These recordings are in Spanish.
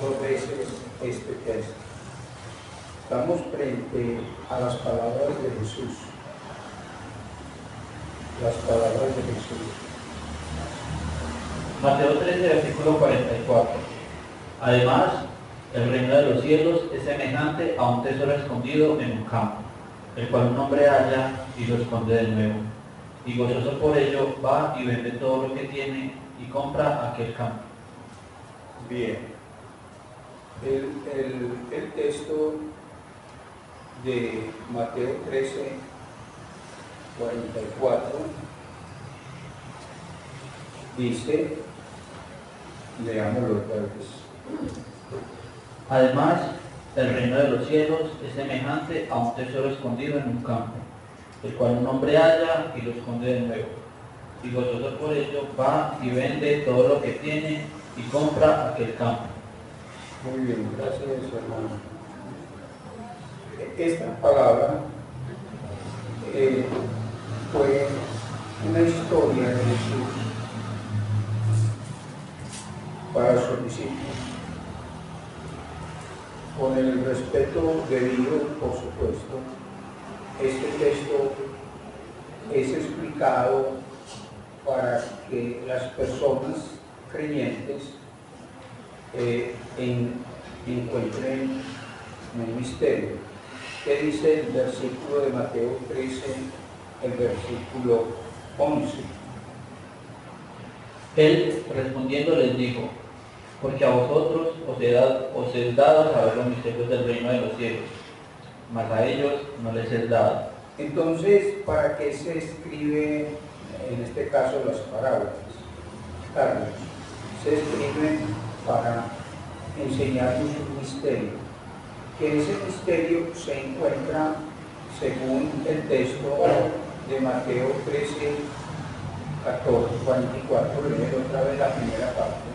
dos veces este texto. Estamos frente a las palabras de Jesús. Las palabras de Jesús. Mateo 13, versículo 44. Además, el reino de los cielos es semejante a un tesoro escondido en un campo, el cual un hombre halla y lo esconde de nuevo. Y gozoso por ello va y vende todo lo que tiene y compra aquel campo. Bien. El texto de Mateo 13, 44 dice, leámoslo otra vez. Además, el reino de los cielos es semejante a un tesoro escondido en un campo, el cual un hombre halla y lo esconde de nuevo. Y gozoso por ello va y vende todo lo que tiene y compra aquel campo. Muy bien, gracias hermano. Esta palabra fue una historia de Jesús para sus discípulos. Con el respeto debido, por supuesto, este texto es explicado para que las personas creyentes encuentren un misterio. ¿Qué dice el versículo de Mateo 13, el versículo 11? Él respondiendo les dijo: porque a vosotros os es dado saber los misterios del reino de los cielos, mas a ellos no les es dado. Entonces, ¿para qué se escribe en este caso las parábolas? Carlos, se escriben para enseñarnos un misterio, que ese misterio se encuentra según el texto de Mateo 13, 14, 44, leer otra vez la primera parte.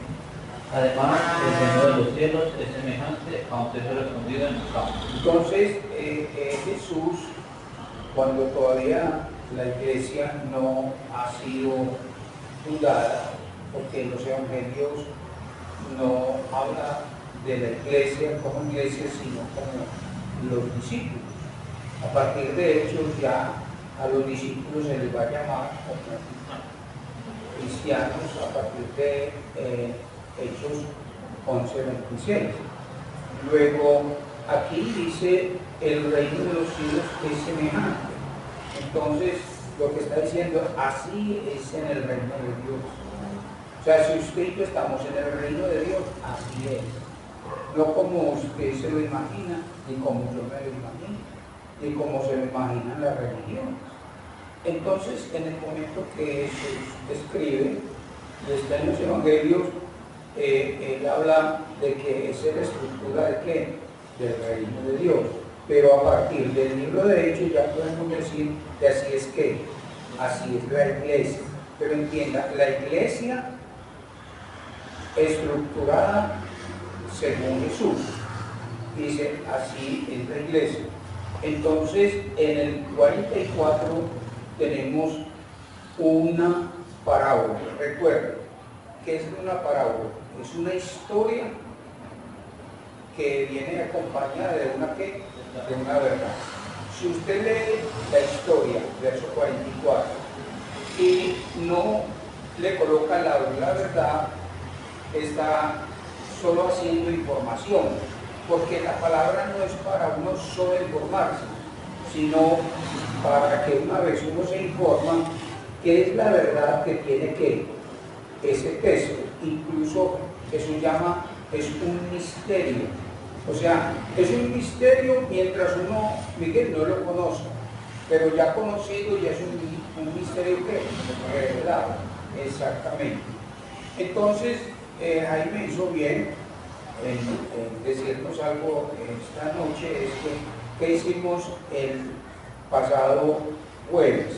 Además, el reino de los cielos es semejante a un tesoro escondido en un campo. Entonces, Jesús, cuando todavía la iglesia no ha sido fundada, porque los evangelios no habla de la iglesia como iglesia, sino como los discípulos. A partir de Hechos ya a los discípulos se les va a llamar como cristianos a partir de Hechos 11:26. Luego aquí dice el reino de los cielos es semejante. Entonces lo que está diciendo, así es en el reino de Dios. O sea, si usted y yo estamos en el reino de Dios, así es. No como usted se lo imagina, ni como yo me lo imagino, ni como se lo imaginan las religiones. Entonces, en el momento que Jesús escribe, está en los evangelios, él habla de que esa es la estructura de qué? Del reino de Dios. Pero a partir del libro de Hechos ya podemos decir que así es la iglesia. Pero entienda, la iglesia estructurada según Jesús. Dice, así es la iglesia. Entonces, en el 44 tenemos una parábola. Recuerden, ¿qué es una parábola? Es una historia que viene acompañada de una verdad. Si usted lee la historia, verso 44, y no le coloca la verdad, está solo haciendo información, porque la palabra no es para uno solo informarse, sino para que una vez uno se informa qué es la verdad que tiene que ese texto. Incluso eso llama, es un misterio. O sea, es un misterio mientras uno, Miguel, no lo conoce, pero ya conocido ya es un misterio que revelado. Exactamente. Entonces, Jaime hizo bien en decirnos algo esta noche, es que hicimos el pasado jueves.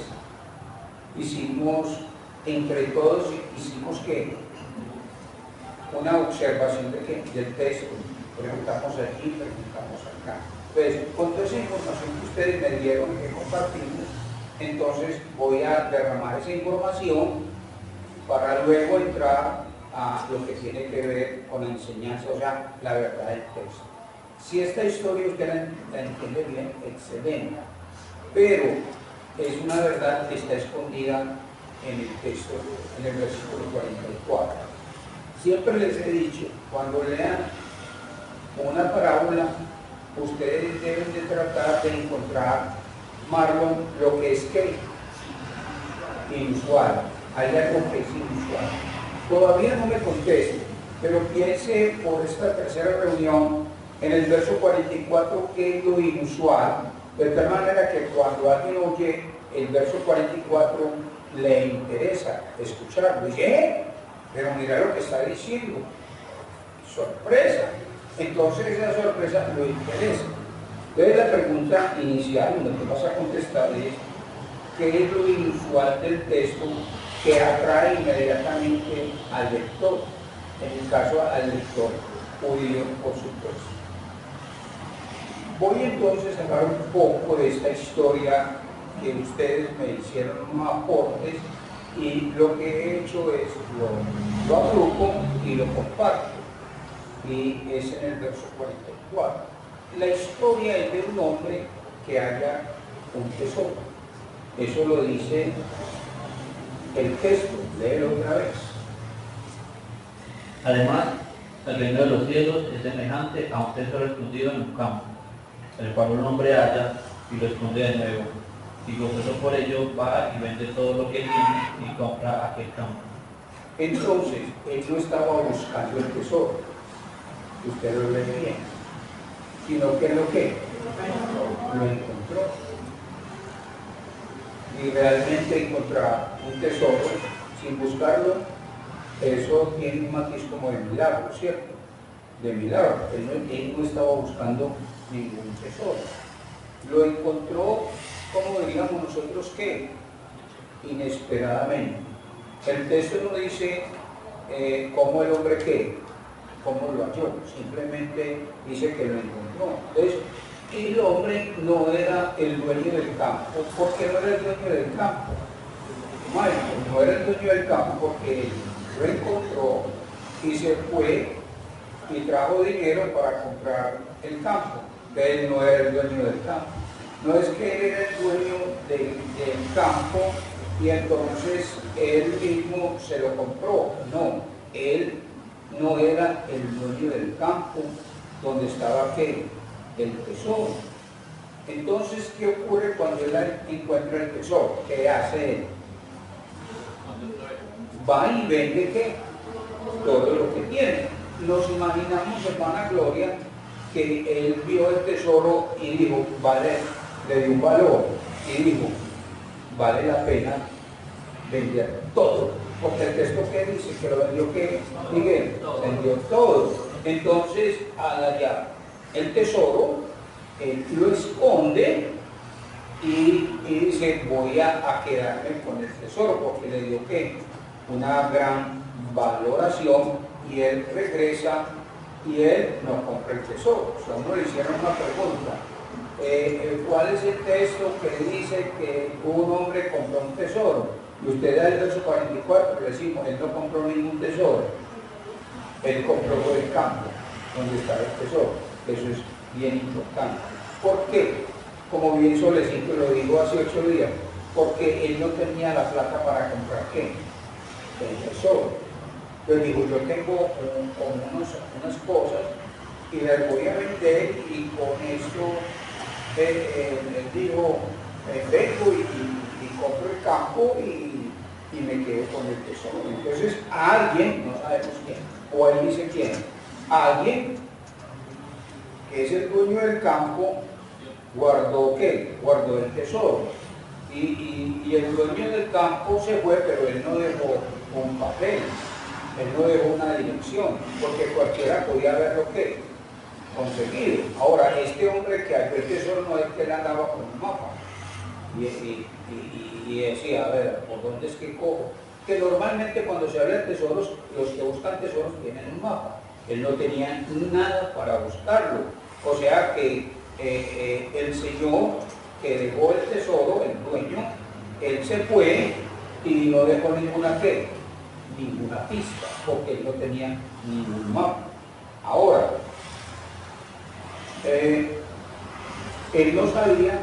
Hicimos, entre todos, hicimos que una observación del texto. Preguntamos aquí, preguntamos acá. Entonces, con toda esa información que ustedes me dieron, que compartimos, entonces voy a derramar esa información para luego entrar a lo que tiene que ver con la enseñanza, o sea, la verdad del texto. Si esta historia usted la entiende bien, excelente, pero es una verdad que está escondida en el texto, en el versículo 44. Siempre les he dicho, cuando lean una parábola, ustedes deben de tratar de encontrar, Marlon, lo que es que inusual. Hay algo que es inusual. Todavía no me conteste, pero piense por esta tercera reunión en el verso 44 que es lo inusual, de tal manera que cuando alguien oye el verso 44 le interesa escucharlo. Dice, pero mira lo que está diciendo. Sorpresa. Entonces esa sorpresa lo interesa. Entonces la pregunta inicial, lo que vas a contestar es, ¿qué es lo inusual del texto que atrae inmediatamente al lector? En el caso al lector judío, por supuesto. Voy entonces a hablar un poco de esta historia que ustedes me hicieron unos aportes y lo que he hecho es lo agrupo y lo comparto. Y es en el verso 44. La historia es de un hombre que halla un tesoro. Eso lo dice el texto, léelo otra vez. Además, el reino de los cielos es semejante a un tesoro escondido en un campo, el cual un hombre halla y lo esconde de nuevo, y gozoso por ello va y vende todo lo que tiene y compra aquel campo. Entonces, él no estaba buscando el tesoro, usted lo lee bien, sino que lo encontró. Y realmente encontrar un tesoro sin buscarlo, eso tiene un matiz como de milagro, ¿cierto? De milagro. Él no estaba buscando ningún tesoro. Lo encontró, como diríamos nosotros, ¿qué? Inesperadamente. El texto no dice cómo el hombre qué, cómo lo halló, simplemente dice que lo encontró. Entonces, el hombre no era el dueño del campo. ¿Por qué no era el dueño del campo? No era el dueño del campo porque él lo encontró y se fue y trajo dinero para comprar el campo. Él no era el dueño del campo. No es que él era el dueño del campo y entonces él mismo se lo compró. No, él no era el dueño del campo donde estaba ¿qué? El tesoro. Entonces, ¿qué ocurre cuando él encuentra el tesoro? ¿Qué hace él? Va y vende ¿qué? Todo lo que tiene. Nos imaginamos, hermana Gloria, que él vio el tesoro y dijo, vale, le dio un valor y dijo, vale la pena vender todo. Porque el texto que dice que lo vendió ¿qué? Miguel, vendió todo. Entonces, al hallar el tesoro, él lo esconde y dice, voy a quedarme con el tesoro, porque le dio ¿qué? Una gran valoración, y él regresa y él no compra el tesoro. O sea, uno le hicieron una pregunta, ¿cuál es el texto que dice que un hombre compró un tesoro? Y usted da el verso 44, le decimos, él no compró ningún tesoro, él compró el campo donde está el tesoro. Eso es bien importante. ¿Por qué? Como bien Solecito lo dijo hace 8 días, porque él no tenía la plata para comprar ¿qué? El tesoro. Entonces dijo, yo tengo unas cosas y las voy a vender, y con eso él dijo, vengo y compro el campo y me quedo con el tesoro. Entonces alguien, no sabemos quién, o él dice quién, alguien que es el dueño del campo, guardó ¿qué? Guardó el tesoro. Y el dueño del campo se fue, pero él no dejó un papel, él no dejó una dirección, porque cualquiera podía haberlo ¿qué? Conseguido. Ahora, este hombre que halló el tesoro no es que él andaba con un mapa y decía, a ver, ¿por dónde es que cojo? Que normalmente cuando se habla de tesoros, los que buscan tesoros tienen un mapa. Él no tenía nada para buscarlo. O sea que el señor que dejó el tesoro, el dueño, él se fue y no dejó ninguna ¿qué? ninguna pista, porque él no tenía ningún mapa. Ahora, él no sabía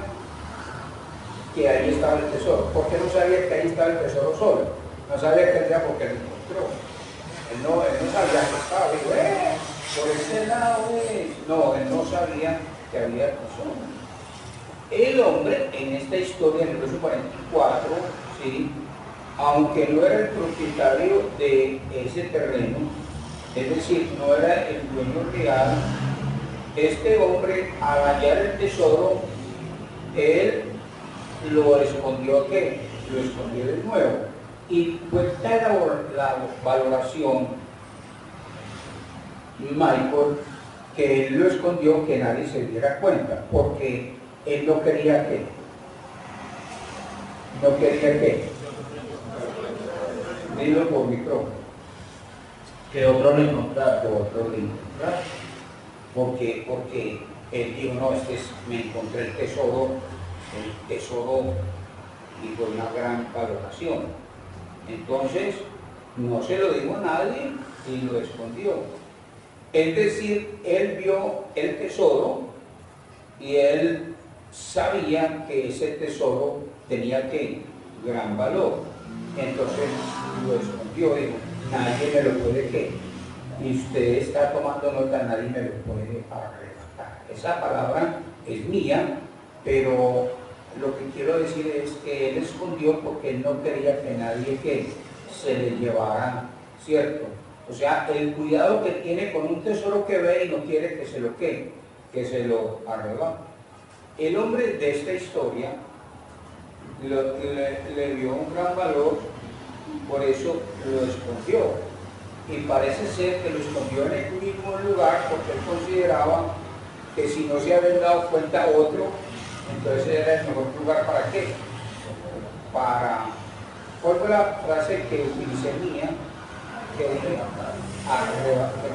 que ahí estaba el tesoro. ¿Por qué no sabía que ahí estaba el tesoro solo? No sabía que era porque lo encontró. Él no sabía que estaba, dijo, por ese lado es. No, él no sabía que había tesoro. El hombre, en esta historia, en el verso 44, ¿sí?, aunque no era el propietario de ese terreno, es decir, no era el dueño real, este hombre, al hallar el tesoro, él lo escondió, ¿qué? Lo escondió de nuevo. Y fue tal la valoración, Michael, que él lo escondió que nadie se diera cuenta, porque él no quería que, dilo por micrófono, que otro lo encontrara. que otro lo encontrara, porque él dijo, no, me encontré el tesoro y con una gran valoración. Entonces, no se lo dijo a nadie y lo escondió. Es decir, él vio el tesoro y él sabía que ese tesoro tenía que gran valor. Entonces lo escondió, dijo, nadie me lo puede que. Y usted está tomando nota, nadie me lo puede arrebatar. Esa palabra es mía, pero lo que quiero decir es que él escondió porque él no quería que nadie que se le llevara, ¿cierto? O sea, el cuidado que tiene con un tesoro que ve y no quiere que se lo arrebate. El hombre de esta historia le dio un gran valor, por eso lo escondió. Y parece ser que lo escondió en el mismo lugar porque él consideraba que si no se habían dado cuenta otro, entonces era el mejor lugar para qué. ¿Cuál fue la frase que utilicé mía? Que dije, arrebatar.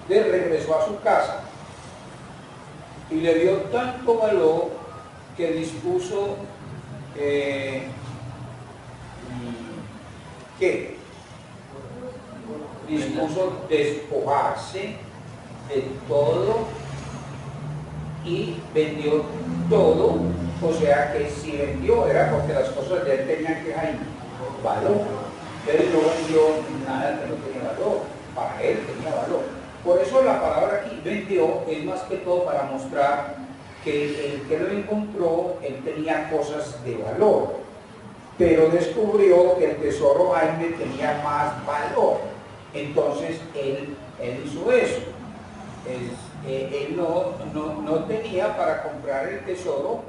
Él regresó a su casa y le dio tanto valor que dispuso despojarse de todo y vendió todo. O sea que si vendió era porque las cosas de él tenían que hay valor. Él no vendió nada que no tenía valor, para él tenía valor. Por eso la palabra aquí, vendió, es más que todo para mostrar que el que lo encontró, él tenía cosas de valor, pero descubrió que el tesoro Jaime tenía más valor. Entonces él hizo eso. Él no tenía para comprar el tesoro,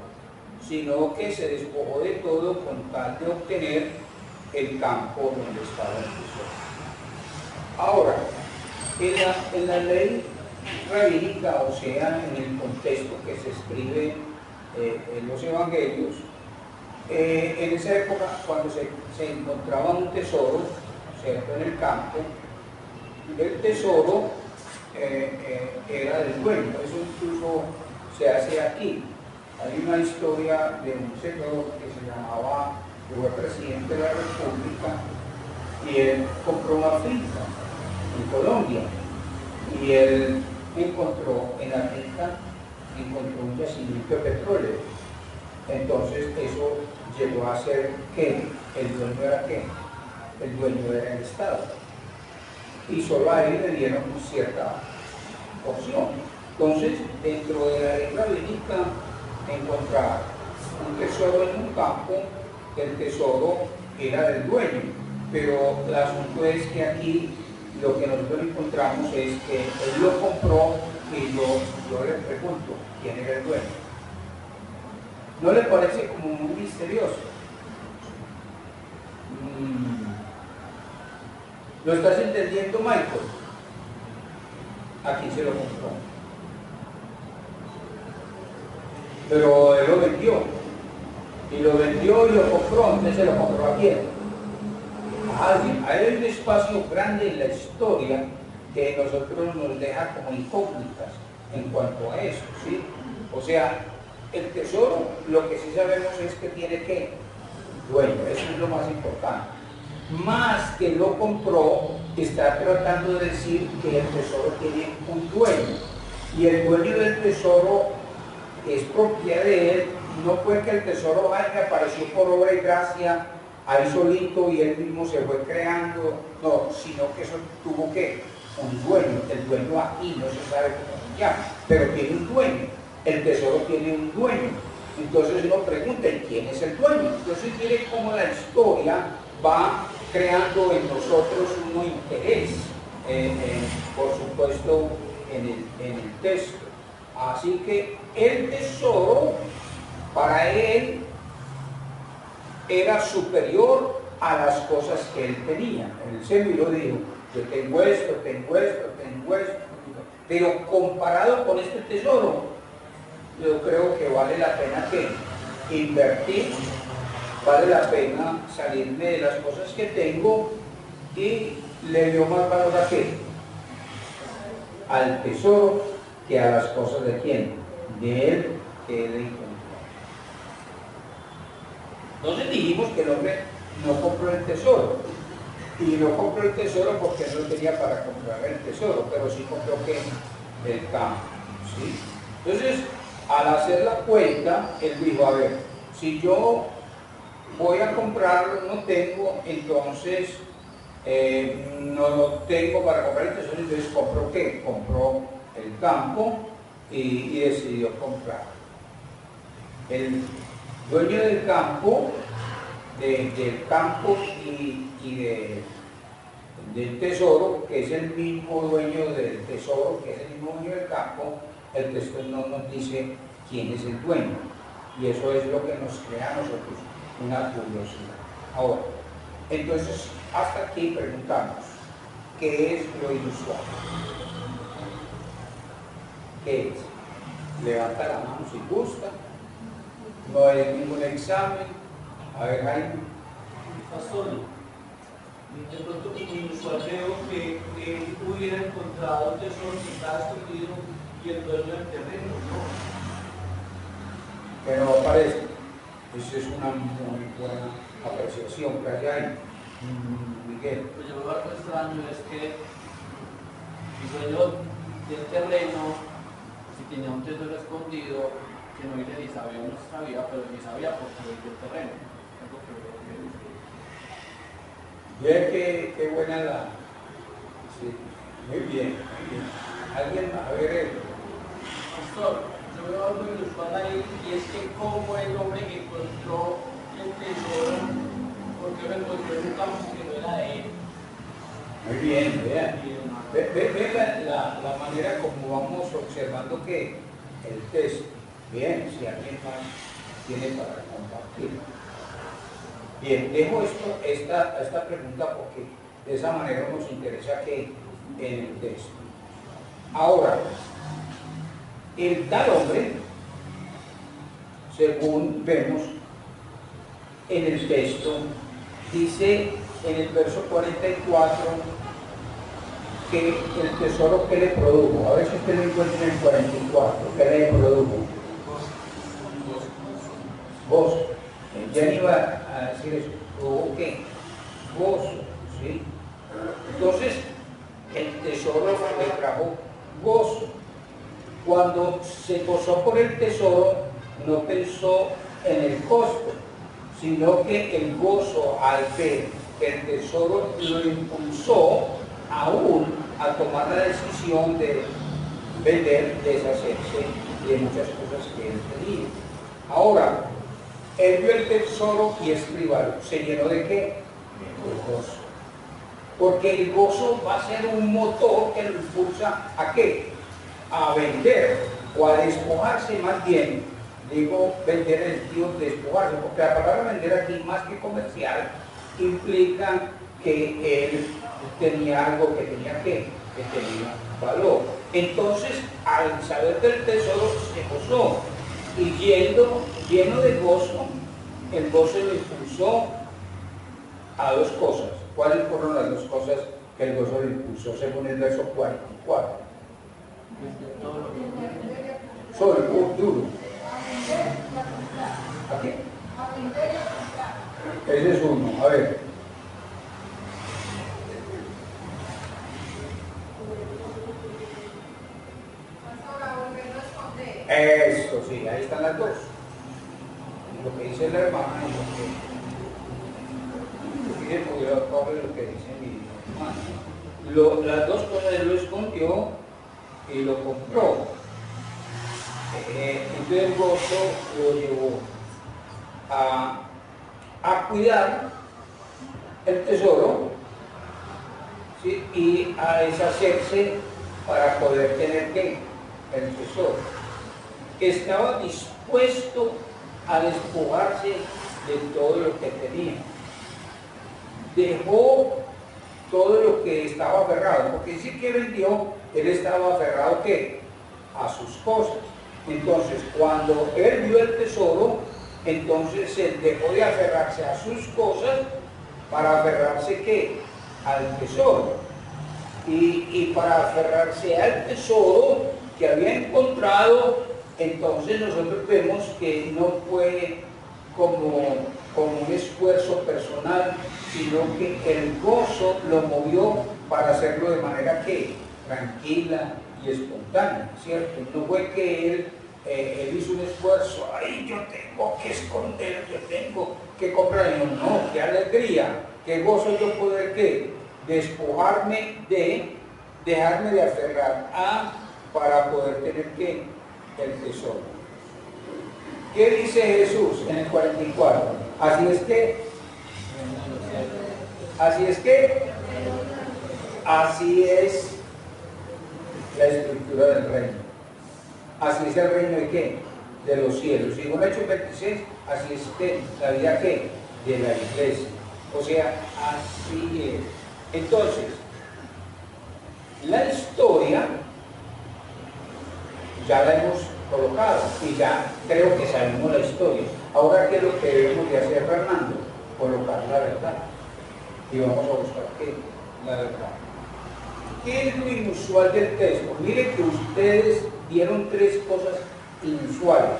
sino que se despojó de todo con tal de obtener el campo donde estaba el tesoro. Ahora, en la ley rabínica, o sea, en el contexto que se escribe en los evangelios, en esa época, cuando se encontraba un tesoro, ¿cierto?, en el campo, el tesoro era del dueño. Eso incluso se hace aquí. Hay una historia de un señor que se llamaba, que fue presidente de la República, y él compró una finca en Colombia, y él encontró en la finca un yacimiento de petróleo. Entonces eso llegó a ser que el dueño era qué, el dueño era el Estado, y solo a él le dieron cierta porción. Entonces, dentro de la ley rabínica, encontrar un tesoro en un campo, el tesoro era del dueño, pero el asunto es que aquí lo que nosotros encontramos es que él lo compró, y yo le pregunto, ¿quién era el dueño? ¿No le parece como muy misterioso? ¿Lo estás entendiendo, Michael? ¿A quién se lo compró? Pero él lo vendió. Y lo vendió y lo compró. Entonces se lo compró a quién. A alguien. Hay un espacio grande en la historia que nosotros nos deja como incógnitas en cuanto a eso, ¿sí? O sea, el tesoro, lo que sí sabemos es que tiene que dueño. Eso es lo más importante. más que lo compró, está tratando de decir que el tesoro tiene un dueño, y el dueño del tesoro es propiedad de él. No fue que el tesoro vaya, apareció por obra y gracia ahí solito y él mismo se fue creando, no, sino que eso tuvo que un dueño. El dueño aquí no se sabe cómo se llama, pero tiene un dueño. El tesoro tiene un dueño. Entonces uno pregunta, ¿y quién es el dueño? Entonces mire cómo la historia va creando en nosotros un interés, por supuesto, en el texto. Así que el tesoro para él era superior a las cosas que él tenía. Él se miró y dijo, yo tengo esto, tengo esto, tengo esto, pero comparado con este tesoro, yo creo que vale la pena que invertir, vale la pena salirme de las cosas que tengo, y le dio más valor a qué, al tesoro, que a las cosas de quién, de él que él encontró. Entonces dijimos que el hombre no compró el tesoro, y no compró el tesoro porque no tenía para comprar el tesoro, pero sí compró ¿qué? El campo, ¿sí? Entonces, al hacer la cuenta, él dijo, a ver, si yo voy a comprarlo, no tengo, entonces no tengo para comprar el tesoro, entonces compró ¿qué? Compró el campo y decidió comprar. El dueño del campo, del campo del tesoro, que es el mismo dueño del tesoro, que es el mismo dueño del campo, el texto no nos dice quién es el dueño. Y eso es lo que nos crea a nosotros una curiosidad. Ahora, entonces, hasta aquí preguntamos, ¿qué es lo inusual? ¿Qué es? Levanta la mano si gusta. No es ningún examen. A ver, Jaime. Pastor, de pronto como inusual veo que él hubiera encontrado tesoros que estaba escondido y el dueño del terreno, ¿no? Que no aparece. Esa es una muy buena apreciación que hay ahí. Miguel. Pues yo veo algo extraño, es que el dueño del terreno, si tenía un tesoro escondido, que no dice ni sabía o no sabía, pero ni sabía porque vendió el terreno. Algo que veo que Ve qué buena la. Sí, muy bien, muy bien. ¿Alguien más? A ver, Pastor, yo veo algo inusual ahí, y es que como el hombre que encontró el tesoro, porque lo encontró en un campo que no era de él. muy bien, vean. Ve la manera como vamos observando que el texto. Bien, si alguien más tiene para compartir. Bien, dejo esta pregunta porque de esa manera nos interesa que en el texto. Ahora, el tal hombre, según vemos en el texto, dice en el verso 44 que el tesoro que le produjo, a ver si usted lo encuentra en el 44, que le produjo. Gozo. Ya no iba a decir eso. ¿O qué? Gozo, ¿sí? Entonces, el tesoro le trajo gozo. Cuando se gozó por el tesoro, no pensó en el costo, sino que el gozo al ver el tesoro lo impulsó aún a tomar la decisión de vender, deshacerse de muchas cosas que él tenía. Ahora, él vio el tesoro y es privado. ¿Se llenó de qué? De gozo. Porque el gozo va a ser un motor que lo impulsa ¿a qué? A vender o a despojarse, más bien. Digo vender en el sentido de despojarse, porque la palabra vender aquí, más que comercial, implica que él tenía algo que tenía que tenía valor. Entonces, al saber del tesoro, se gozó. Y lleno de gozo, el gozo lo impulsó a dos cosas. ¿Cuáles fueron las dos cosas que el gozo lo impulsó según el verso 44? Sobre duro. ¿Aquí? Ese es uno. A ver. Eso, sí, ahí están las dos. Lo que dice la hermana y lo que dice el pobre, lo que dice mi hermano. Las dos cosas él lo escondió y lo compró. Entonces el gozo lo llevó a cuidar el tesoro, ¿sí? Y a deshacerse para poder tener ¿qué? El tesoro. Estaba dispuesto a despojarse de todo lo que tenía. Dejó todo lo que estaba aferrado, porque sí que vendió, él estaba aferrado ¿qué? A sus cosas. Entonces, cuando él vio el tesoro, entonces él dejó de aferrarse a sus cosas para aferrarse ¿qué? Al tesoro. Y para aferrarse al tesoro que había encontrado, entonces nosotros vemos que no fue como un esfuerzo personal, sino que el gozo lo movió para hacerlo de manera que tranquila y espontánea, ¿cierto? No fue que él hizo un esfuerzo, ay, yo tengo que esconder, yo tengo que comprar, no, qué alegría, qué gozo yo poder ¿qué? Despojarme de, dejarme de aferrar a, para poder tener ¿qué? El tesoro. ¿Qué dice Jesús en el 44? Así es que así es la estructura del reino. Así es el reino de qué? De los cielos. Según Hechos 26, así es que la vida ¿qué? De la iglesia. O sea, así es. Entonces, la historia ya la hemos colocado y ya creo que sabemos la historia. Ahora, ¿qué es lo que debemos de hacer, Fernando? Colocar la verdad. Y vamos a buscar ¿qué? La verdad. ¿Qué es lo inusual del texto? Miren que ustedes vieron tres cosas inusuales,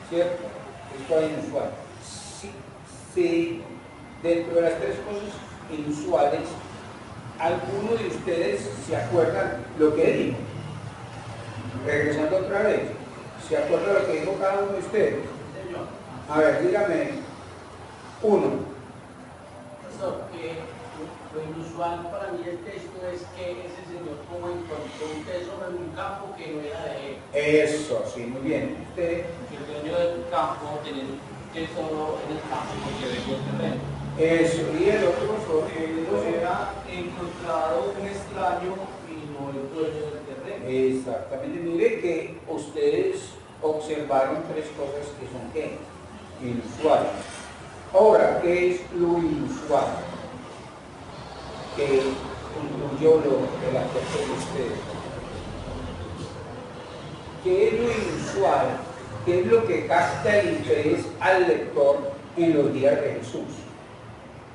¿cierto? Esto es inusual. Si dentro de las tres cosas inusuales, ¿alguno de ustedes se acuerdan lo que dijo? Regresando otra vez, ¿se acuerda lo que dijo cada uno de ustedes? Señor. A ver, dígame uno. Pastor, que lo inusual para mí del texto es que ese señor como encontró un tesoro en un campo que no era de él. Eso, sí, muy bien. Usted. Que el dueño del campo tenía un tesoro en el campo porque vendió el terreno. Eso, y el otro Era encontrado un extraño y no el dueño del terreno. exactamente, mire que ustedes observaron tres cosas que son ¿qué? Inusuales. Ahora, ¿qué es lo inusual? Que incluyó el aspecto de ustedes. ¿Qué es lo inusual? ¿Qué es lo que capta el interés al lector en los días de Jesús?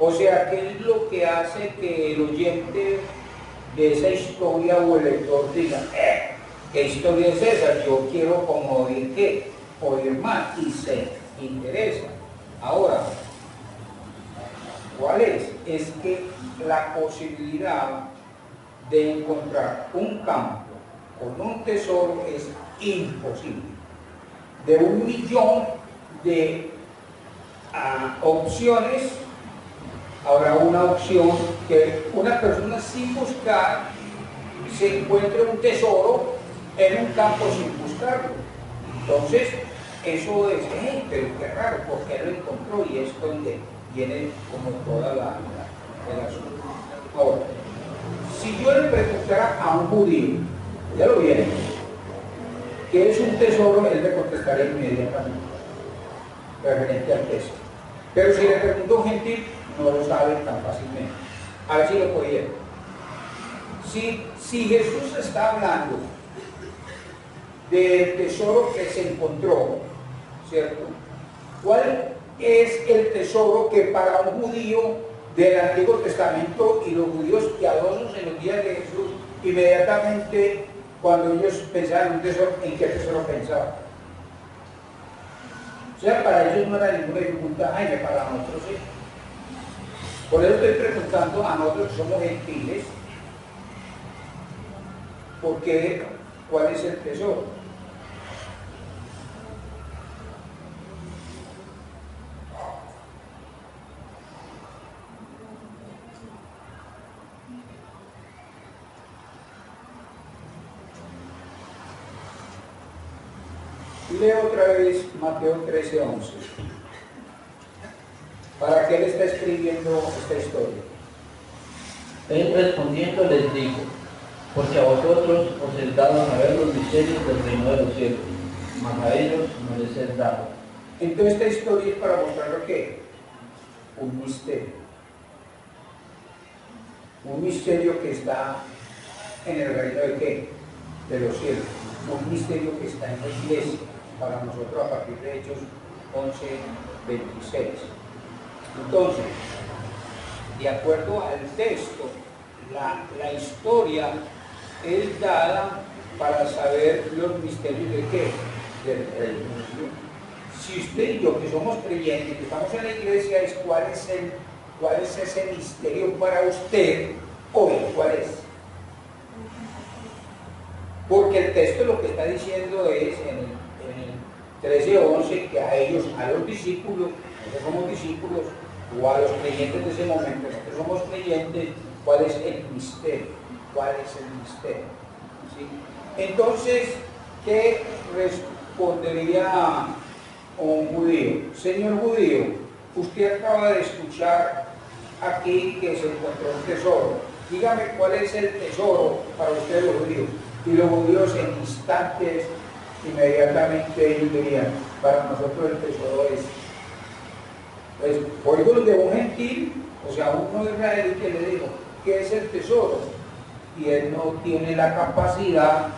O sea, ¿qué es lo que hace que el oyente de esa historia o el lector diga, ¿qué historia es esa? Yo quiero como oír qué, oír más, y se interesa. Ahora, ¿cuál es? Es que la posibilidad de encontrar un campo con un tesoro es imposible. De 1 millón de opciones, habrá una opción que una persona sin buscar se encuentre un tesoro en un campo sin buscarlo. Entonces, eso es, pero qué raro, porque él lo encontró, y es donde viene como toda el asunto. Ahora, si yo le preguntara a un judío, ya lo viene, ¿qué es un tesoro? Él me contestaría inmediatamente, referente al texto. Pero si le pregunto a un gentil, no lo sabe tan fácilmente. A ver si lo podía. Si Jesús está hablando del tesoro que se encontró, ¿cierto? ¿Cuál es el tesoro que para un judío del Antiguo Testamento y los judíos piadosos en los días de Jesús, inmediatamente cuando ellos pensaban en un tesoro, ¿en qué tesoro pensaban? O sea, para ellos no era ninguna dificultad, para nosotros sí. Por eso estoy preguntando a nosotros que somos gentiles, ¿por qué? ¿Cuál es el tesoro? Y leo otra vez Mateo 13:11. ¿Para qué le está escribiendo esta historia? Él respondiendo les dijo, porque a vosotros os es dado saber los misterios del reino de los cielos, mas a ellos no les es dado. Entonces esta historia es para mostrar ¿qué? Un misterio. Un misterio que está en el reino de ¿qué? De los cielos. Un misterio que está en la iglesia, para nosotros a partir de Hechos 11:26. Entonces, de acuerdo al texto, la historia es dada para saber los misterios de qué? Del reino. Si usted y yo, que somos creyentes, que estamos en la iglesia, es cuál es ese misterio para usted hoy, ¿cuál es? Porque el texto lo que está diciendo es en el 13:11 que a ellos, a los discípulos, nosotros somos discípulos, o a los creyentes de ese momento, nosotros somos creyentes, ¿cuál es el misterio? ¿Cuál es el misterio? ¿Sí? Entonces, ¿qué respondería un judío? Señor judío, usted acaba de escuchar aquí que se encontró un tesoro. Dígame cuál es el tesoro para ustedes los judíos. Y los judíos en instantes, inmediatamente ellos dirían, para nosotros el tesoro es. Pues, oigo de un gentil, o sea, uno israelí que le dijo, ¿qué es el tesoro? Y él no tiene la capacidad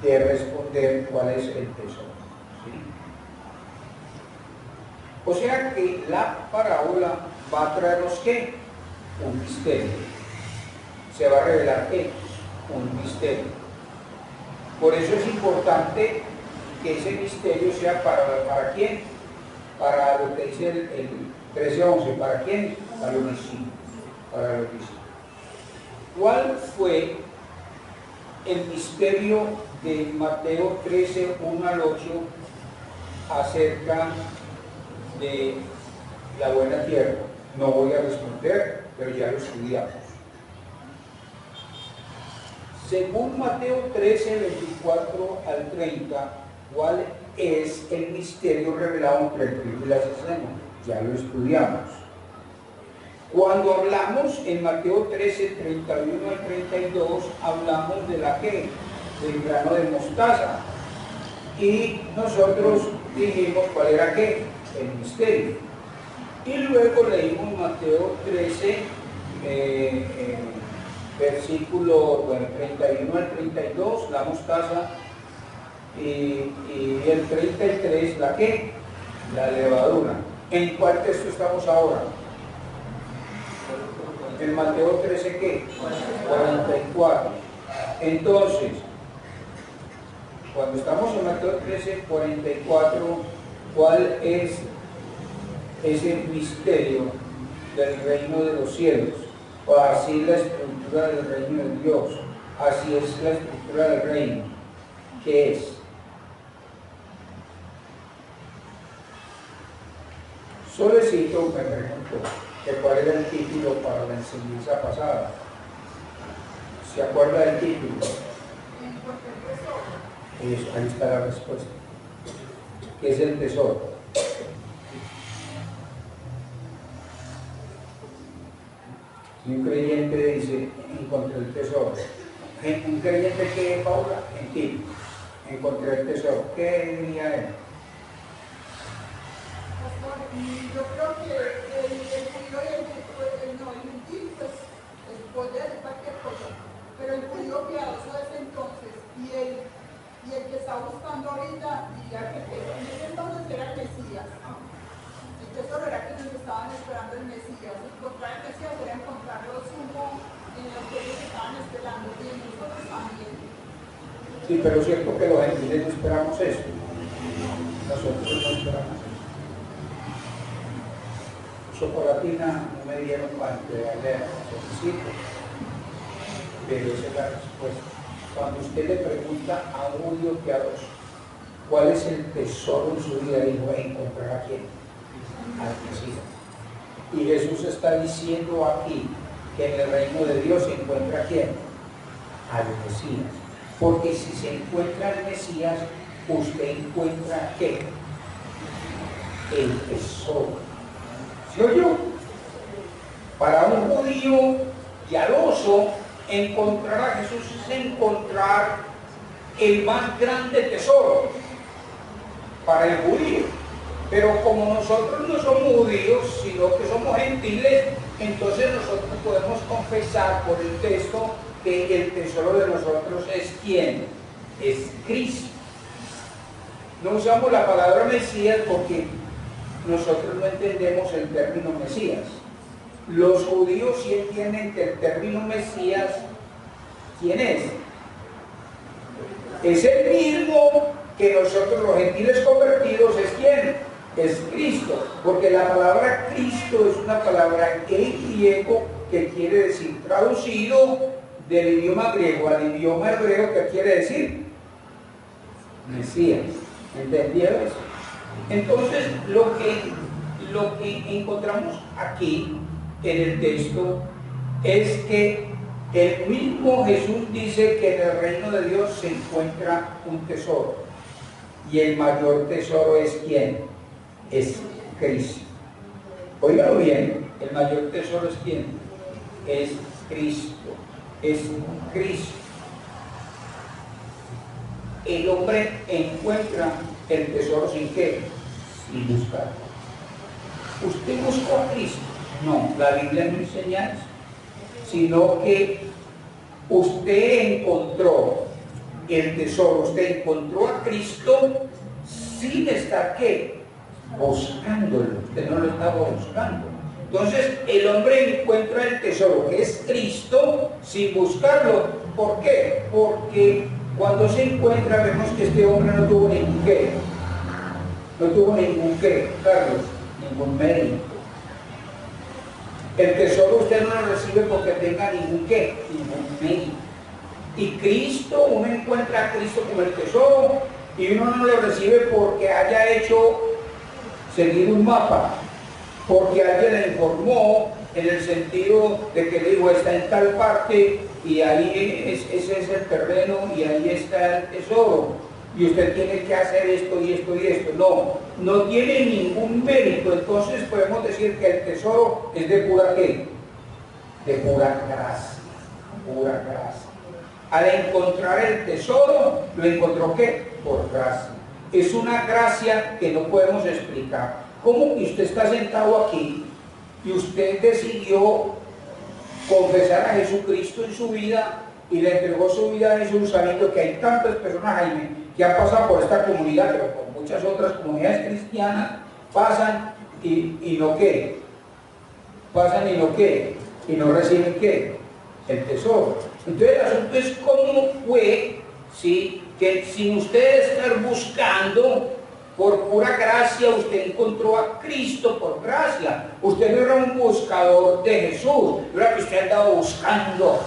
de responder cuál es el tesoro. ¿Sí? O sea que la parábola va a traernos ¿qué? Un misterio. Se va a revelar ¿qué? Un misterio. Por eso es importante que ese misterio sea para quién, para lo que dice el 13:11, ¿para quién? Para los discípulos. Para los discípulos. ¿Cuál fue el misterio de Mateo 13:1-8 acerca de la buena tierra? No voy a responder, pero ya lo estudiamos. Según Mateo 13:24-30, ¿cuál es el misterio revelado entre el trigo y la cizaña? Ya lo estudiamos. Cuando hablamos en Mateo 13:31-32, hablamos de la ¿qué? Del grano de mostaza. Y nosotros dijimos cuál era ¿qué? El misterio. Y luego leímos Mateo 13, versículo 31-32, la mostaza, y el 33, ¿la qué? La levadura. ¿En cuál texto estamos ahora? En Mateo 13, ¿qué? 44. Entonces, cuando estamos en Mateo 13, 44, ¿cuál es ese misterio del reino de los cielos? O así la estructura del reino de Dios. Así es la estructura del reino. ¿Qué es? Solecito me preguntó que cuál era el título para la enseñanza pasada. ¿Se acuerda del título? Eso, ahí está la respuesta. ¿Qué es el tesoro? Si un creyente dice, encontré el tesoro. Un creyente que, Paula, en ti, encontré el tesoro. ¿Qué diría él? Yo creo que el judío y el gentil, pues, puede decir cualquier cosa, pero el judío piadoso de ese entonces y el que está buscando ahorita diría que en ese entonces era el Mesías. El tesoro era que ellos estaban esperando el Mesías. Encontrar el Mesías era encontrar lo sumo en lo que ellos estaban esperando y en nosotros también. Sí, pero es cierto que los gentiles no esperamos eso. Nosotros no esperamos eso. Chocolatina no me dieron para entregarle a los discípulos, pero esa es la respuesta. Cuando usted le pregunta a un judío piadoso cuál es el tesoro en su vida, dijo, encontrar a quién, al Mesías. Y Jesús está diciendo aquí que en el reino de Dios se encuentra a quién, al Mesías. Porque si se encuentra el Mesías, usted encuentra ¿qué? El tesoro. ¿Sí oyó? Para un judío piadoso, encontrar a Jesús es encontrar el más grande tesoro para el judío. Pero como nosotros no somos judíos, sino que somos gentiles, entonces nosotros podemos confesar por el texto que el tesoro de nosotros es ¿quién? Es Cristo. No usamos la palabra Mesías porque nosotros no entendemos el término Mesías. Los judíos sí entienden que el término Mesías, ¿quién es? Es el mismo que nosotros los gentiles convertidos, ¿es quién? Es Cristo, porque la palabra Cristo es una palabra en griego que quiere decir, traducido del idioma griego al idioma hebreo, que quiere decir Mesías. ¿Entendieron eso? Entonces, lo que encontramos aquí en el texto es que el mismo Jesús dice que en el reino de Dios se encuentra un tesoro, y el mayor tesoro es ¿quién? Es Cristo. Óigalo bien, el mayor tesoro es ¿quién? Es Cristo. Es Cristo. El hombre encuentra el tesoro sin qué, sin buscar. ¿Usted buscó a Cristo? No, la Biblia no enseña eso, sino que usted encontró el tesoro, usted encontró a Cristo sin estar ¿qué? Buscándolo. Usted no lo estaba buscando. Entonces el hombre encuentra el tesoro, que es Cristo, sin buscarlo. ¿Por qué? Porque cuando se encuentra vemos que este hombre no tuvo ningún qué. No tuvo ningún qué, Carlos, ningún mérito. El tesoro usted no lo recibe porque tenga ningún qué, ningún mérito. Y Cristo, uno encuentra a Cristo como el tesoro, y uno no lo recibe porque haya hecho seguir un mapa, porque alguien le informó en el sentido de que le dijo está en tal parte y ahí ese es el terreno y ahí está el tesoro y usted tiene que hacer esto y esto y esto. No, no tiene ningún mérito. Entonces podemos decir que el tesoro es de pura ¿qué? De pura gracia, pura gracia. Al encontrar el tesoro, ¿lo encontró qué? Por gracia. Es una gracia que no podemos explicar. ¿Cómo que usted está sentado aquí y usted decidió confesar a Jesucristo en su vida y le entregó su vida a Jesús, sabiendo que hay tantas personas, Jaime, que han pasado por esta comunidad, pero por muchas otras comunidades cristianas, pasan y no qué? Pasan y no qué? Y no reciben qué? El tesoro. Entonces el asunto es cómo fue, ¿sí?, que sin usted estar buscando, por pura gracia, usted encontró a Cristo por gracia. Usted no era un buscador de Jesús, no era que usted andaba buscando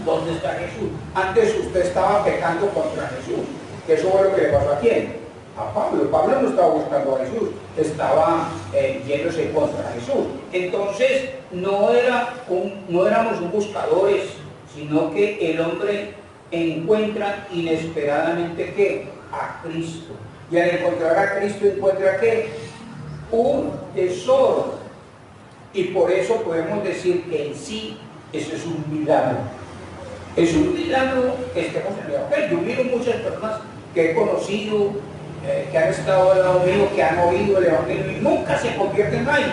dónde está Jesús. Antes usted estaba pecando contra Jesús, que eso fue lo que le pasó a quién, a Pablo. Pablo no estaba buscando a Jesús, estaba yéndose contra Jesús. Entonces no éramos un buscadores, sino que el hombre encuentra inesperadamente ¿qué? A Cristo. Y al encontrar a Cristo encuentra ¿qué? Un tesoro. Y por eso podemos decir que en sí eso es un milagro. Es un milagro que estemos en el Evangelio. Yo miro muchas personas que he conocido, que han estado al lado mío, que han oído el Evangelio y nunca se convierten en nadie.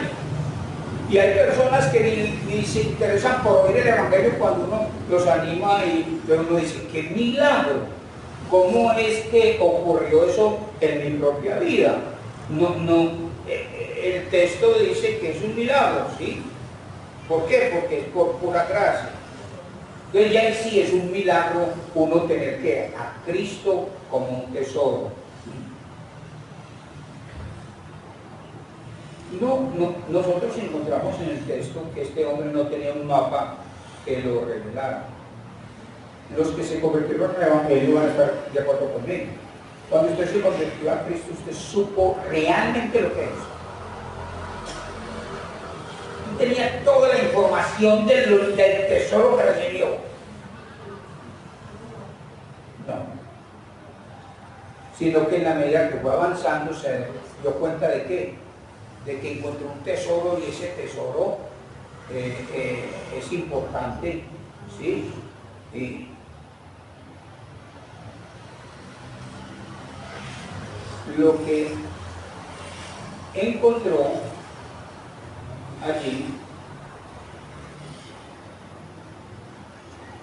Y hay personas que ni se interesan por oír el Evangelio cuando uno los anima y uno dice, ¡qué milagro! ¿Cómo es que ocurrió eso en mi propia vida? El texto dice que es un milagro, ¿sí? ¿Por qué? Porque es por pura gracia. Entonces ya en sí es un milagro uno tener que a Cristo como un tesoro. Nosotros encontramos en el texto que este hombre no tenía un mapa que lo revelara. Los que se convirtieron en el Evangelio van a estar de acuerdo conmigo. Cuando usted se convirtió a Cristo, usted supo realmente lo que es. Tenía toda la información del tesoro que recibió. No. sino que en la medida que fue avanzando se dio cuenta de qué, de que encontró un tesoro y ese tesoro es importante, ¿sí? Y lo que encontró allí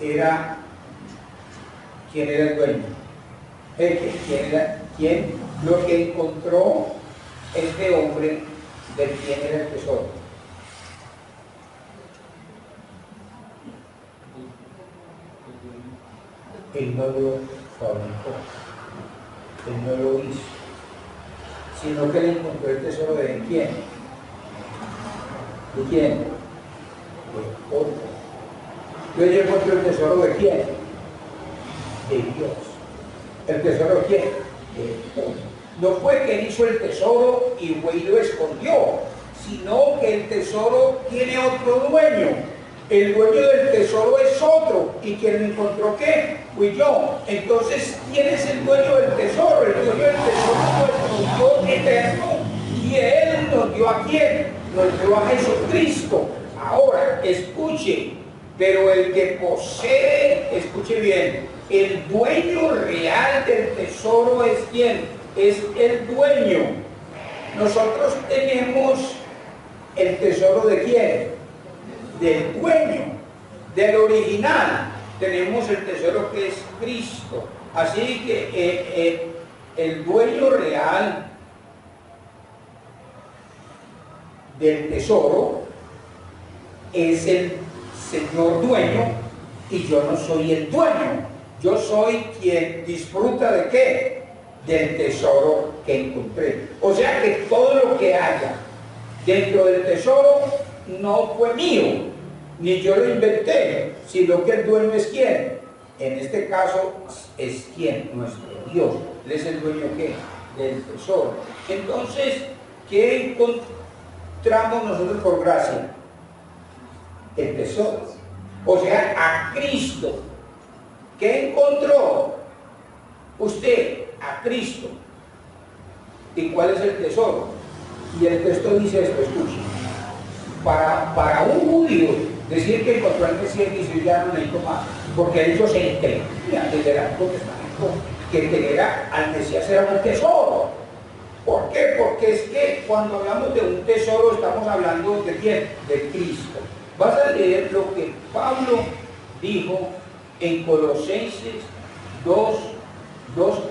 era quién era el dueño, lo que encontró este hombre de quién era el tesoro. Él no lo fabricó, él no lo hizo, sino que él encontró el tesoro de quién. ¿De quién? De otro. Entonces yo encontré el tesoro de quién. De Dios. ¿El tesoro de quién? De Dios. No fue que él hizo el tesoro y fue y lo escondió, sino que el tesoro tiene otro dueño. El dueño del tesoro es otro. ¿Y quien lo encontró qué? Fui yo. Entonces, ¿quién es el dueño del tesoro? El dueño del tesoro es nuestro Dios eterno. ¿Y él nos dio a quién? Nos dio a Jesucristo. Ahora, escuche, pero el que posee, escuche bien, el dueño real del tesoro es ¿quién? Es el dueño. Nosotros tenemos el tesoro de ¿quién? Del dueño, del original. Tenemos el tesoro que es Cristo. Así que el dueño real del tesoro es el Señor dueño, y yo no soy el dueño. Yo soy quien disfruta de ¿qué? Del tesoro que encontré. O sea que todo lo que haya dentro del tesoro no fue mío, ni yo lo inventé, sino que el dueño es ¿quién? En este caso es ¿quién? Nuestro Dios. Él es el dueño ¿qué? Del tesoro. Entonces, ¿qué encontramos nosotros por gracia? El tesoro. O sea, a Cristo. ¿Qué encontró usted? A Cristo. ¿Y cuál es el tesoro? Y el texto dice esto, escuche. Para un judío, decir que encontró al Mesías y dice, ya no necesito más, porque ellos se entendían desde el Antiguo Testamento que tener al Mesías era un tesoro. ¿Por qué? Porque es que cuando hablamos de un tesoro estamos hablando de quién? De Cristo. Vas a leer lo que Pablo dijo en Colosenses 2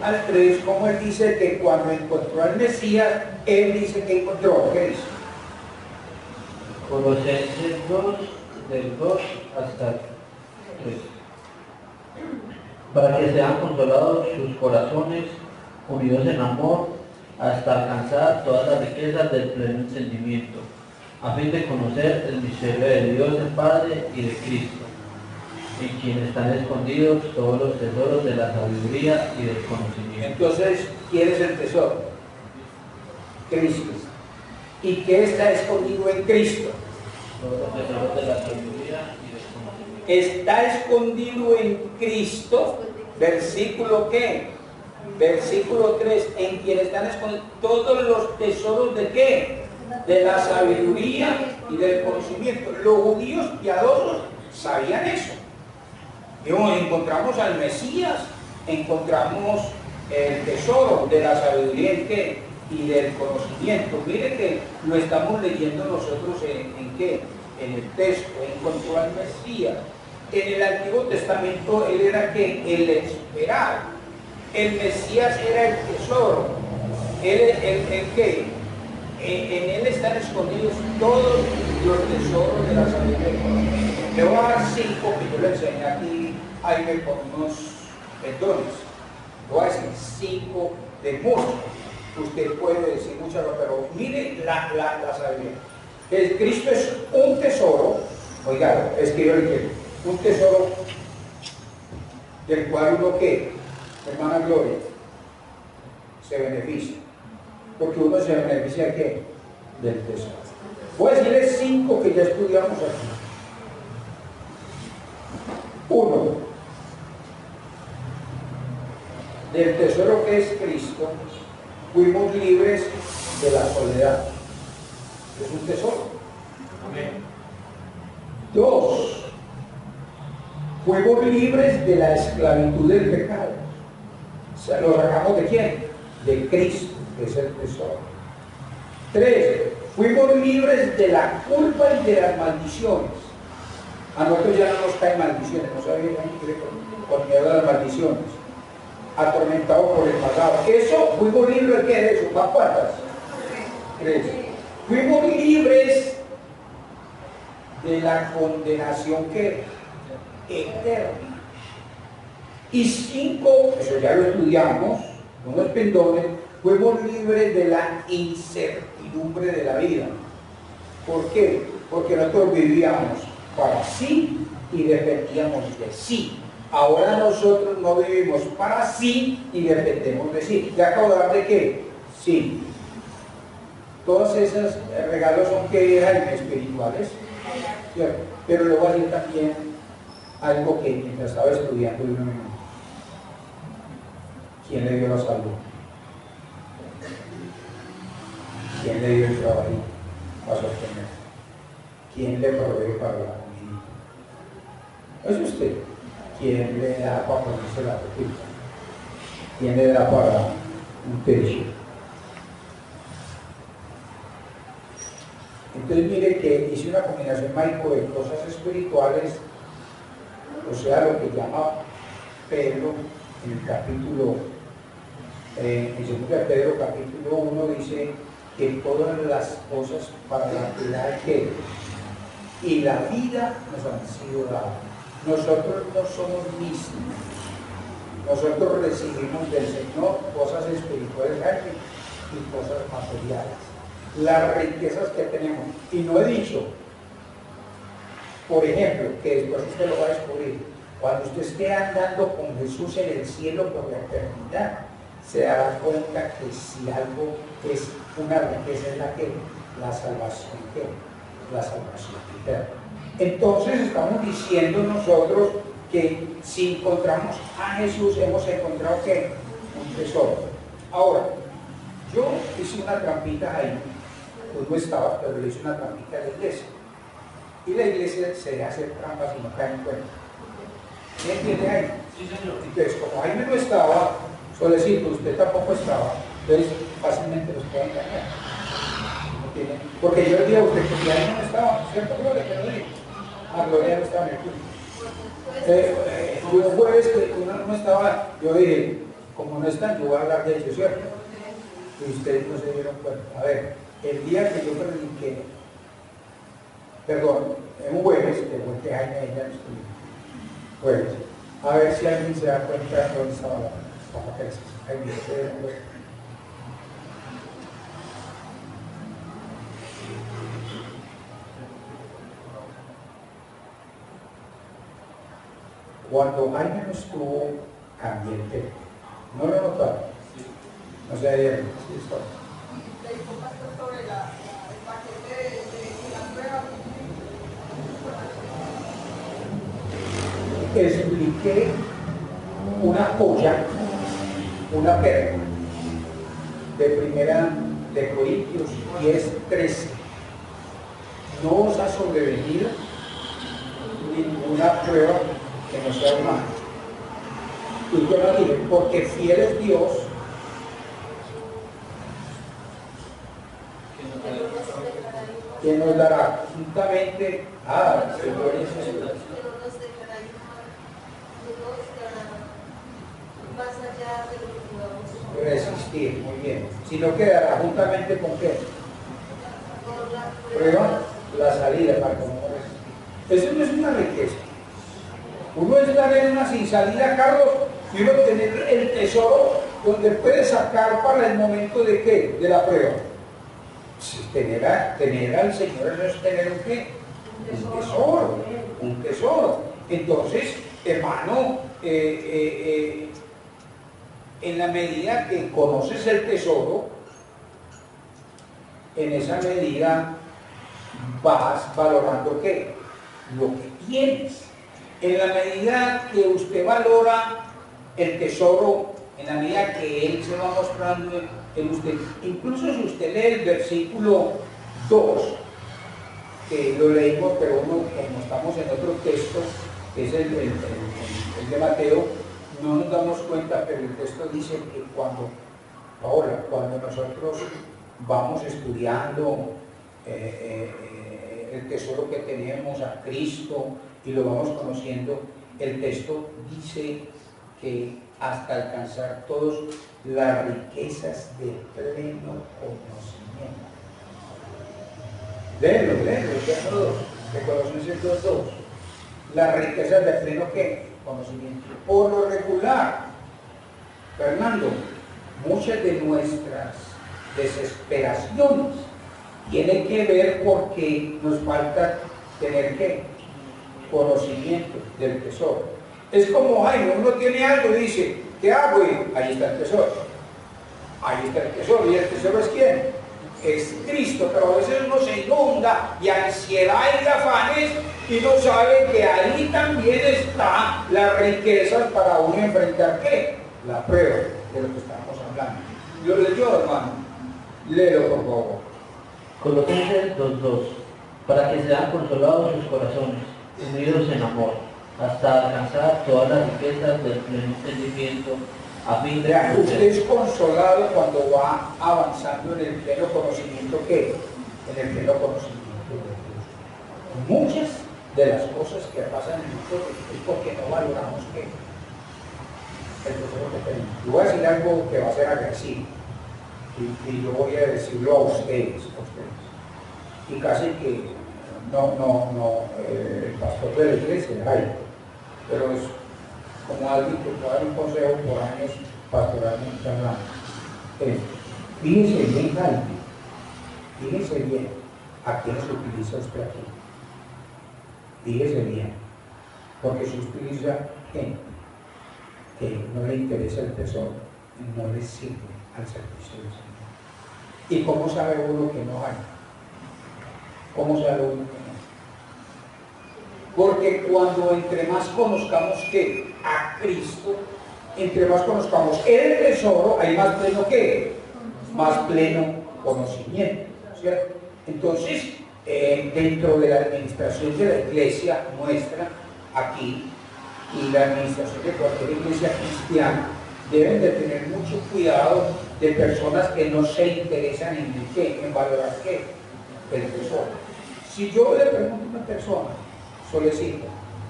al 3, como él dice que cuando encontró al Mesías, él dice que encontró. ¿Qué dice? Colosenses 2, del 2 hasta 3. Para que sean consolados sus corazones, unidos en amor, hasta alcanzar todas las riquezas del pleno entendimiento, a fin de conocer el misterio de Dios el Padre y de Cristo, en quien están escondidos todos los tesoros de la sabiduría y del conocimiento. Entonces, ¿quién es el tesoro? Cristo. ¿Y qué está escondido en Cristo? Todos los tesoros de la sabiduría y del conocimiento. Está escondido en Cristo, versículo ¿qué? Versículo 3, en quien están escondidos todos los tesoros de ¿qué? De la sabiduría y del conocimiento. Los judíos piadosos sabían eso. Encontramos al Mesías, encontramos el tesoro de la sabiduría y del conocimiento. Mire que lo estamos leyendo nosotros en ¿qué? En el texto. Encontró al Mesías. En el Antiguo Testamento él era ¿qué? El esperado. El Mesías era el tesoro. El ¿qué? En él están escondidos todos los tesoros de la sabiduría. Le voy a dar 5 que yo le enseñé aquí a Jaime por unos dones. Le voy a decir 5 de muchos. Usted puede decir muchas, pero mire la sabiduría. El Cristo es un tesoro, oiga, escribe que un tesoro del cual uno ¿qué? Hermana Gloria, se beneficia. Porque uno se beneficia ¿de qué? Del tesoro. Voy a decirles 5 que ya estudiamos aquí. 1. del tesoro que es Cristo, fuimos libres de la soledad. Es un tesoro. Amén. 2, fuimos libres de la esclavitud del pecado. O sea, ¿lo sacamos de quién? De Cristo, que es el tesoro. 3, fuimos libres de la culpa y de las maldiciones. A nosotros ya no nos caen maldiciones, no sabía con miedo a las maldiciones. Atormentado por el pasado. Eso, fuimos libres de qué de eso, ¿más cuántas? 3. Fuimos libres de la condenación que eterna. Y 5, eso ya lo estudiamos, unos pendones, fuimos libres de la incertidumbre de la vida. ¿Por qué? Porque nosotros vivíamos para sí y dependíamos de sí. Ahora nosotros no vivimos para sí y dependemos de sí. ¿Ya acabo de hablar de qué? Sí. Todos esos regalos son que eran espirituales, ¿cierto? Pero luego hay también algo que mientras estaba estudiando, ¿quién le dio la salud? ¿Quién le dio el trabajo para sostener? ¿Quién le provee para la comida? Es usted. ¿Quién le da para ponerse la ropita? ¿Quién le da para un techo? Entonces mire que hice una combinación mágica de cosas espirituales, o sea, lo que llama Pedro en el capítulo, en 2 Pedro capítulo 1 dice que todas las cosas para la piedad y la vida nos han sido dadas. Nosotros no somos místicos, nosotros recibimos del Señor cosas espirituales y cosas materiales. Las riquezas que tenemos, y no he dicho, por ejemplo, que después usted lo va a descubrir, cuando usted esté andando con Jesús en el cielo por la eternidad, se dará cuenta que si algo es una riqueza es la salvación eterna. Entonces estamos diciendo nosotros que si encontramos a Jesús hemos encontrado ¿qué? Un tesoro. Ahora, yo hice una trampita ahí, pues no estaba, pero le hice una trampita a la iglesia. Y la iglesia se deja hacer trampas y no cae en cuenta. ¿Me entiende ahí? Sí, señor. Entonces, como Jaime no estaba, solo decir, pues usted tampoco estaba, entonces fácilmente los puede engañar. Porque yo le dije a usted que Jaime no estaba, ¿cierto? Gloria, que no dije. Gloria no estaba en el culto. Un jueves que uno no estaba, yo dije, como no están, yo voy a hablar de ellos, ¿cierto? Y ustedes no se dieron cuenta. A ver, el día que yo prediqué, perdón, en un jueves, que fue que Jaime ella no estuvo, jueves, a ver si alguien se da cuenta de dónde estaba la tesis. Alguien se da cuenta. Cuando Jaime no estuvo, cambié el tema. ¿No lo notaron? No se dieron. Sí, está. Le dijo pastor sobre el paquete de la prueba. Expliqué una joya, una perla de primera de Corintios 10:13. No os ha sobrevenido ninguna prueba que no sea humana. Y yo lo dije, porque fiel es Dios, que nos dará juntamente más allá de lo que podamos resistir, muy bien, sino que dará juntamente con qué con la prueba la salida para que no resistir. Eso no es una riqueza. Uno estar en una sin salida, Carlos, y uno tener el tesoro donde puede sacar para el momento de qué, de la prueba. Tener al Señor eso es tener un qué, un tesoro. Entonces, hermano, en la medida que conoces el tesoro, en esa medida vas valorando qué, lo que tienes. En la medida que usted valora el tesoro en la medida que Él se va mostrando en usted. Incluso si usted lee el versículo 2, que lo leímos, pero como estamos en otro texto, que es el de Mateo, no nos damos cuenta, pero el texto dice que cuando nosotros vamos estudiando el tesoro que tenemos a Cristo y lo vamos conociendo, el texto dice que hasta alcanzar todos las riquezas de pleno conocimiento. Léelo, ya todos, de Colosenses 2:2. Las riquezas de pleno ¿qué? Conocimiento. Por lo regular, Fernando, muchas de nuestras desesperaciones tienen que ver porque nos falta tener ¿qué? Conocimiento del tesoro. Es como Jaime, uno tiene algo y dice, ¿qué hago? Y ahí está el tesoro. Ahí está el tesoro. ¿Y el tesoro es quién? Es Cristo. Pero a veces uno se inunda de ansiedad y de afanes y no sabe que ahí también está las riquezas para uno enfrentar ¿qué? La prueba de lo que estamos hablando. Yo leyó, hermano. Léelo, por favor. Colosenses 2:2. Para que sean consolados sus corazones, unidos en amor, hasta alcanzar todas las riquezas del pleno entendimiento, a fin de que usted es consolado cuando va avanzando en el pleno conocimiento ¿qué? En el pleno conocimiento de Dios. Muchas de las cosas que pasan en nosotros es porque no valoramos ¿qué? El tesoro que tenemos. Yo voy a decir algo que va a ser agresivo y yo voy a decirlo a ustedes. Y casi que el pastor de la iglesia, pero es como alguien que puede dar un consejo por años pastoralmente hablando. Fíjense bien, Jaime, fíjense bien a quién se utiliza usted aquí. Fíjense bien, porque si usted utiliza que no le interesa el tesoro, no le sirve al servicio del Señor. ¿Y cómo sabe uno que no hay? ¿Cómo sabe uno que no? Porque cuando entre más conozcamos que a Cristo, entre más conozcamos el tesoro, hay más pleno que, más pleno conocimiento, ¿cierto? Entonces, dentro de la administración de la iglesia nuestra, aquí, y la administración de cualquier iglesia cristiana, deben de tener mucho cuidado de personas que no se interesan en el qué, en valorar qué, el tesoro. Si yo le pregunto a una persona, solicito,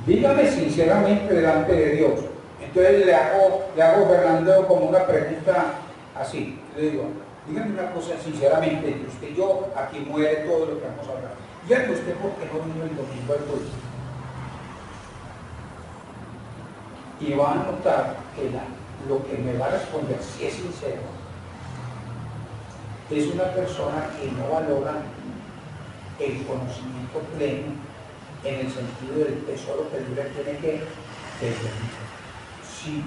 dígame sinceramente delante de Dios, entonces le hago a Fernando como una pregunta así, le digo, dígame una cosa sinceramente, entre usted y yo, aquí muere todo lo que vamos a hablar. Dígame usted por qué no vino el domingo al culto. Y va a notar que lo que me va a responder, si es sincero, es una persona que no valora el conocimiento pleno en el sentido del tesoro que Dios tiene que descubrir. Si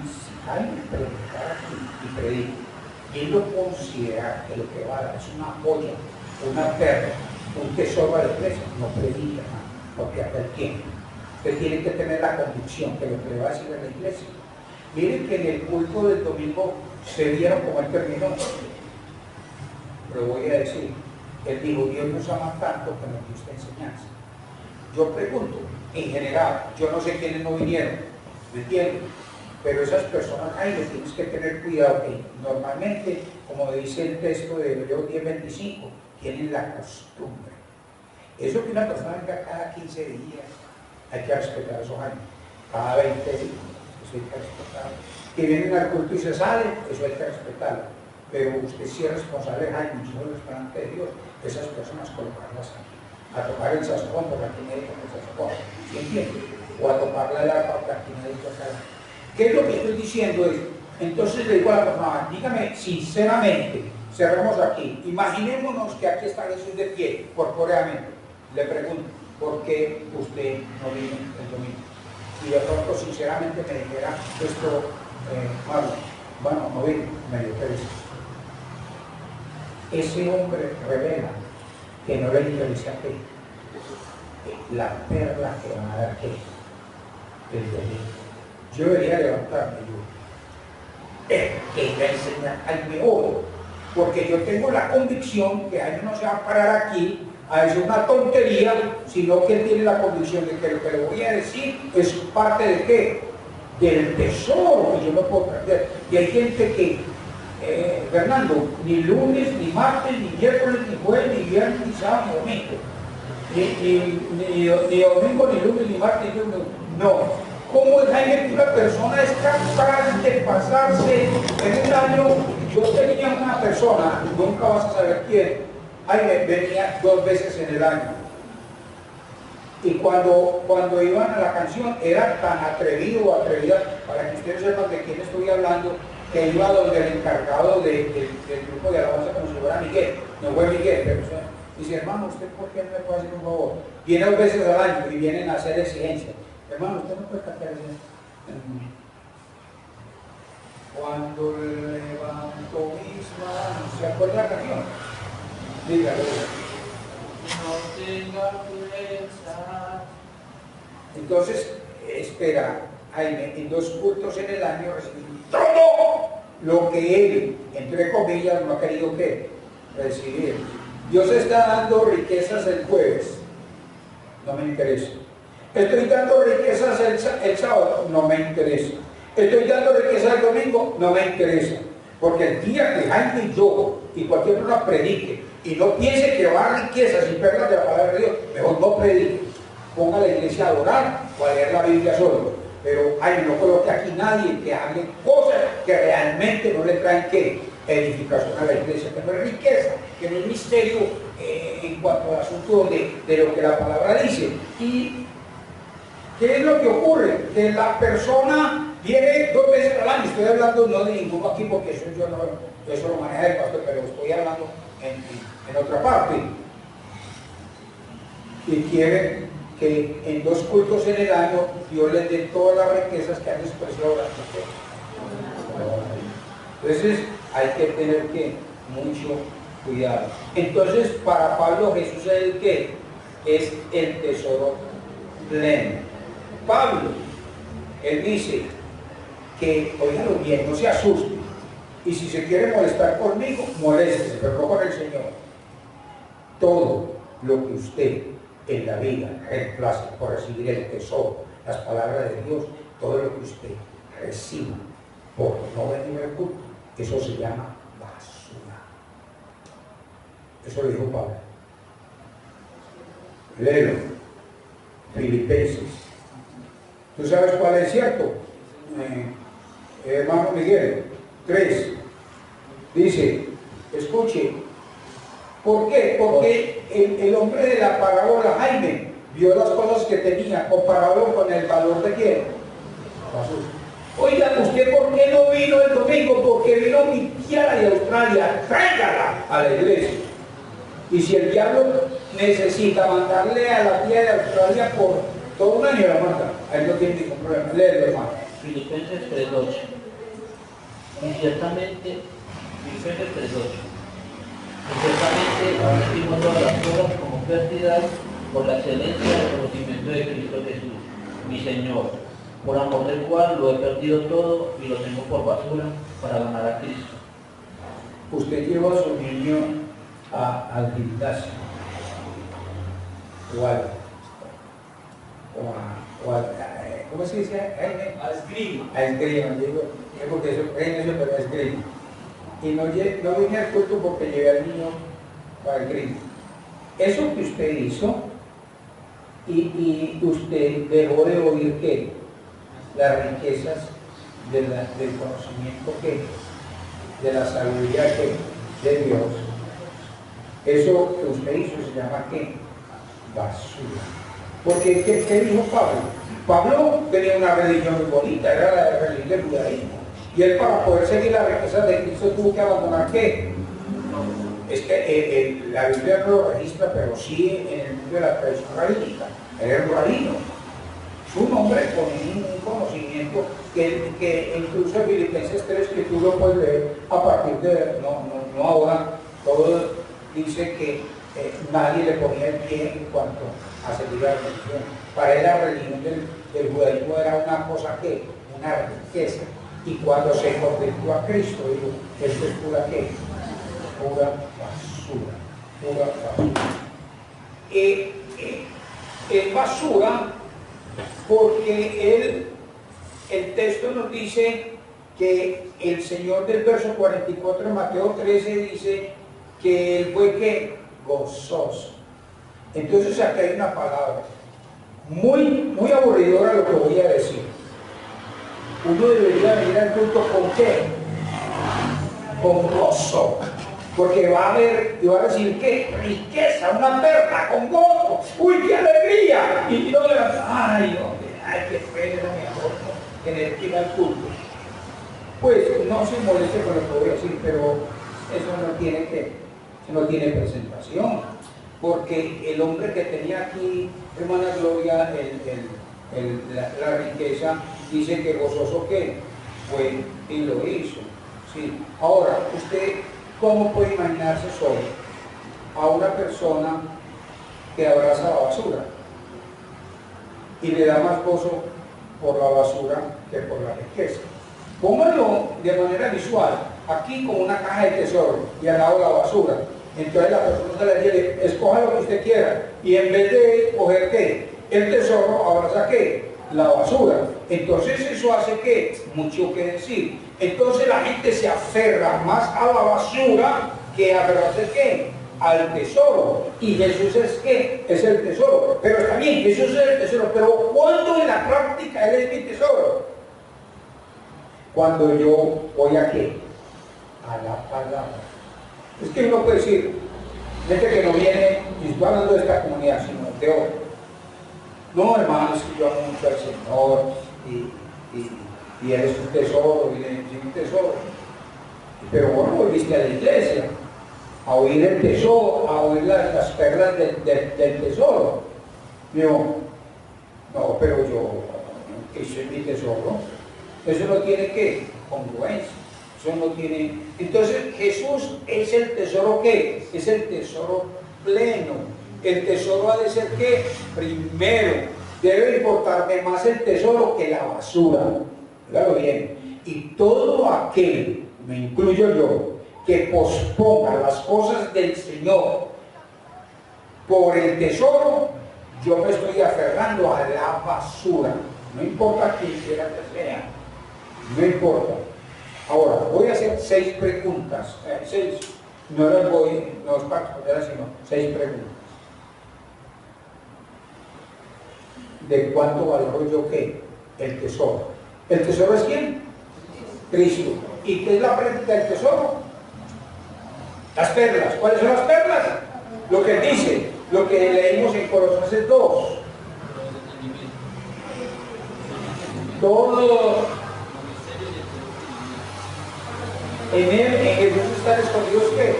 alguien predicara aquí y predica, y él lo considera que lo que va a dar es una joya, una perla, un tesoro de precio, no predica, porque hasta el tiempo. Usted tiene que tener la convicción que lo que le va a decir a la iglesia. Miren que en el culto del domingo se vieron como él terminó. Pero voy a decir, él dijo, Dios nos ama tanto que nos dio esta enseñanza. Yo pregunto, en general, yo no sé quiénes no vinieron, ¿me entienden? Pero esas personas, les tienes que tener cuidado, que normalmente, como dice el texto de Hebreos 10:25, tienen la costumbre. Eso que una persona venga cada 15 días, hay que respetar esos años, cada 20 días, eso hay que respetarlo. Que vienen al culto y se salen, eso hay que respetarlo. Pero usted sí es responsable, Jaime, solo delante de Dios, esas personas colocarlas aquí, a tocar el saxofón, porque aquí nadie toca el saxofón, ¿sí entiende? O a tocarle el arpa, porque aquí nadie toca el arpa. ¿Qué es lo que estoy diciendo? Entonces le digo a la persona, dígame sinceramente, cerremos aquí, imaginémonos que aquí está Jesús de pie, corpóreamente. Le pregunto, ¿por qué usted no vino el domingo? Y de pronto sinceramente me dijera esto, bueno, no vino, me dio pereza. Ese hombre revela que no le interesa la perla que van a dar que el domingo. Yo debería levantarme que iba a enseñar al mejor, porque yo tengo la convicción que Jaime no se va a parar aquí a decir una tontería, sino que él tiene la convicción de que lo que le voy a decir es parte de qué, del tesoro que yo no puedo perder. Y hay gente que, Fernando, ni lunes, ni martes, ni miércoles, ni jueves, ni viernes, ni sábado, ni domingo, ni domingo, ni lunes, ni martes, ni lunes, no. ¿Cómo es Jaime que una persona es capaz de pasarse en un año? Yo tenía una persona, nunca vas a saber quién, Jaime venía 2 veces en el año. Y cuando iban a la canción era tan atrevido o atrevida, para que ustedes sepan de quién estoy hablando, que iba donde el encargado del grupo de alabanza, como si fuera Miguel, no fue Miguel, pero dice, hermano, ¿usted por qué no me puede hacer un favor? Viene 2 veces al año y vienen a hacer exigencias. Hermano, usted no puede cantar eso. Cuando levanto mis manos, ¿se acuerda la canción? Dígalo. No tenga fuerza. Entonces, espera, Jaime, en 2 cultos en el año recibí todo lo que él, entre comillas, no ha querido que recibir. Dios está dando riquezas el jueves, no me interesa. Estoy dando riquezas el sábado, no me interesa. Estoy dando riquezas el domingo, no me interesa. Porque el día que Jaime y yo y cualquier persona predique y no piense que va a riquezas y perlas de la palabra de Dios, mejor no predique. Ponga a la iglesia a adorar o a leer la Biblia solo. Pero Jaime, no coloque aquí nadie que hable cosas que realmente no le traen ¿qué? Edificación a la iglesia, que no es riqueza, que no es misterio en cuanto al asunto de lo que la palabra dice. Y ¿qué es lo que ocurre? Que la persona viene 2 veces al año. Estoy hablando no de ninguno aquí porque eso yo no, eso lo maneja el pastor, pero estoy hablando en otra parte. Y quiere que en 2 cultos en el año Dios les dé todas las riquezas que han despreciado las mujeres. Entonces hay que tener mucho cuidado. Entonces para Pablo Jesús es el que es el tesoro pleno. Pablo, él dice que, oígalo bien, no se asuste, y si se quiere molestar conmigo, moléstese, pero no con el Señor. Todo lo que usted en la vida reemplace por recibir el tesoro, las palabras de Dios, todo lo que usted reciba por no venir al culto, eso se llama basura. Eso lo dijo Pablo. Léelo, Filipenses. ¿Tú sabes cuál es cierto? Hermano Miguel, 3. Dice, escuche, ¿por qué? Porque el hombre de la parábola, Jaime, vio las cosas que tenía, comparado con el valor de quién. Oiga, ¿usted por qué no vino el domingo? Porque vino mi tía de Australia, tráigala a la iglesia. Y si el diablo necesita mandarle a la tía de Australia por todo un año, la manda, ahí no tiene ningún problema. Léelo, hermano. Filipenses 3:8. Y ciertamente, Filipenses 3:8. Y ciertamente ahora estimo todas las cosas como pérdida por la excelencia del conocimiento de Cristo Jesús, mi Señor, por amor del cual lo he perdido todo y lo tengo por basura para ganar a Cristo. Usted lleva a su niño al gimnasio ¿cómo se dice? A esgrima. A esgrima, digo, porque eso es eso, pero a esgrima. Y no vine al culto porque llevé al niño para el esgrima. Eso que usted hizo, y usted dejó de oír que las riquezas del conocimiento de la sabiduría de Dios, eso que usted hizo se llama ¿qué? Basura. Porque ¿qué dijo Pablo? Pablo tenía una religión muy bonita, era la religión del judaísmo. Y él, para poder seguir las riquezas de Cristo, tuvo que abandonar ¿qué? Es que la Biblia no lo registra, pero sí en el mundo de la tradición rabínica. Él era un rabino. Es un hombre con un conocimiento que incluso en Filipenses 3, que tú lo puedes leer a partir de, no ahora, todo dice que nadie le ponía el pie en cuanto a seguir la religión. Para él la religión del judaísmo era una cosa una riqueza Y cuando se convirtió a Cristo, dijo, esto es pura qué, pura basura, pura basura. Es basura porque el texto nos dice que el Señor del verso 44 de Mateo 13 dice que Él fue que gozoso. Entonces acá hay una palabra muy aburridora lo que voy a decir. Uno debería venir al culto con qué, con gozo, porque va a ver y va a decir qué riqueza, una perla con gozo, uy qué alegría, y no le vas a, ay qué pena mejor tener que ir al culto. Pues no se moleste con lo que voy a decir, pero eso no tiene presentación, porque el hombre que tenía aquí, hermana Gloria, la riqueza, dice que gozoso que fue y lo hizo. ¿Sí? Ahora, usted, ¿cómo puede imaginarse solo a una persona que abraza la basura y le da más gozo por la basura que por la riqueza? Póngalo de manera visual, aquí como una caja de tesoro y al lado la basura. Entonces la persona le dice, escoja lo que usted quiera, y en vez de coger ¿qué? El tesoro, abraza ¿qué? La basura. Entonces eso hace que mucho que decir. Entonces la gente se aferra más a la basura que a aferrarse ¿qué? Al tesoro. Y Jesús es ¿qué? Es el tesoro. Pero está bien, Jesús es el tesoro, pero ¿cuándo en la práctica Él es mi tesoro? Cuando yo voy a ¿qué? A la palabra. Es que uno puede decir, gente que no viene, y estoy hablando de esta comunidad, sino de otra. No, hermano, es que yo amo mucho al Señor, y Él es un tesoro, y Él es un tesoro. Pero bueno, volviste a la iglesia, a oír el tesoro, a oír las perlas del tesoro. Digo, no, pero eso es mi tesoro. Eso no tiene ¿qué? Congruencia. Eso no tiene. Entonces Jesús es el tesoro ¿qué? Es el tesoro pleno. El tesoro ha de ser ¿qué? Primero. Debe importarme más el tesoro que la basura. Claro bien. Y todo aquel, me incluyo yo, que posponga las cosas del Señor por el tesoro, yo me estoy aferrando a la basura. No importa quién quiera que sea. No importa. Ahora, voy a hacer 6 preguntas. 6. No las voy, no es para responder, sino 6 preguntas. ¿De cuánto valoro yo qué? El tesoro. ¿El tesoro es quién? Cristo. ¿Y qué es la práctica del tesoro? Las perlas. ¿Cuáles son las perlas? Lo que dice, lo que leímos en Colosenses 2. Todo. En Jesús están escondidos ¿qué?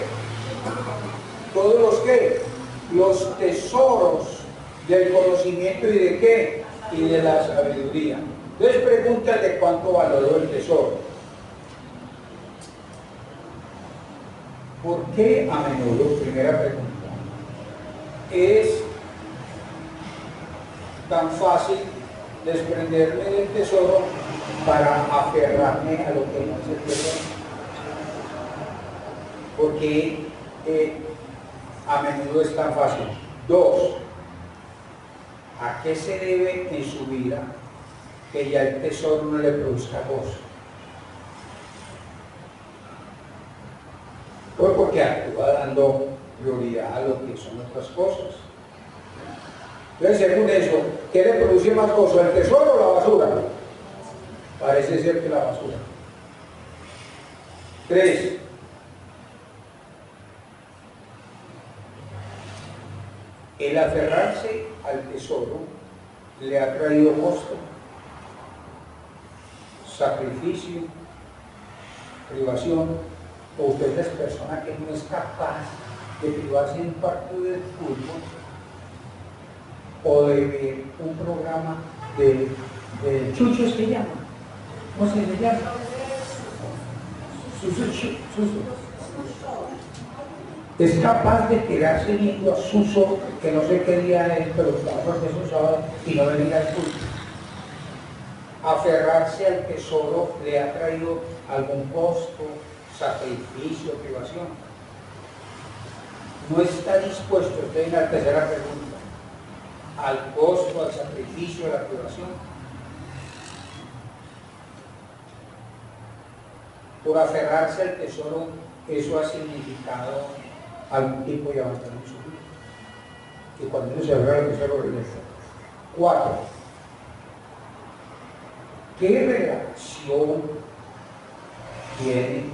Todos los ¿qué? Los tesoros del conocimiento y de ¿qué? Y de la sabiduría. Entonces pregunta de cuánto valoró el tesoro. ¿Por qué a menudo, primera pregunta, es tan fácil desprenderme del tesoro para aferrarme a lo que no es el tesoro? Porque a menudo es tan fácil. 2. ¿A qué se debe en su vida que ya el tesoro no le produzca gozo? Pues porque actúa dando prioridad a lo que son otras cosas. Entonces, según eso, ¿qué le produce más gozo, el tesoro o la basura? Parece ser que la basura. 3. El aferrarse al tesoro le ha traído costo, sacrificio, privación, o usted es persona que no es capaz de privarse en partido del fútbol o de ver un programa de chuchos que llama. ¿Cómo se le llama? Suso. Es capaz de quedarse viendo a Suso, que no sé qué día es, pero porque es un sábado, y no venir al culto. aferrarse al tesoro le ha traído algún costo, sacrificio, privación. No está dispuesto, estoy en la tercera pregunta, al costo, al sacrificio, a la privación. Por aferrarse al tesoro, eso ha significado algún tipo de abandono en su vida. Y cuando uno se aferra al tesoro, regresa. 4. ¿Qué relación tiene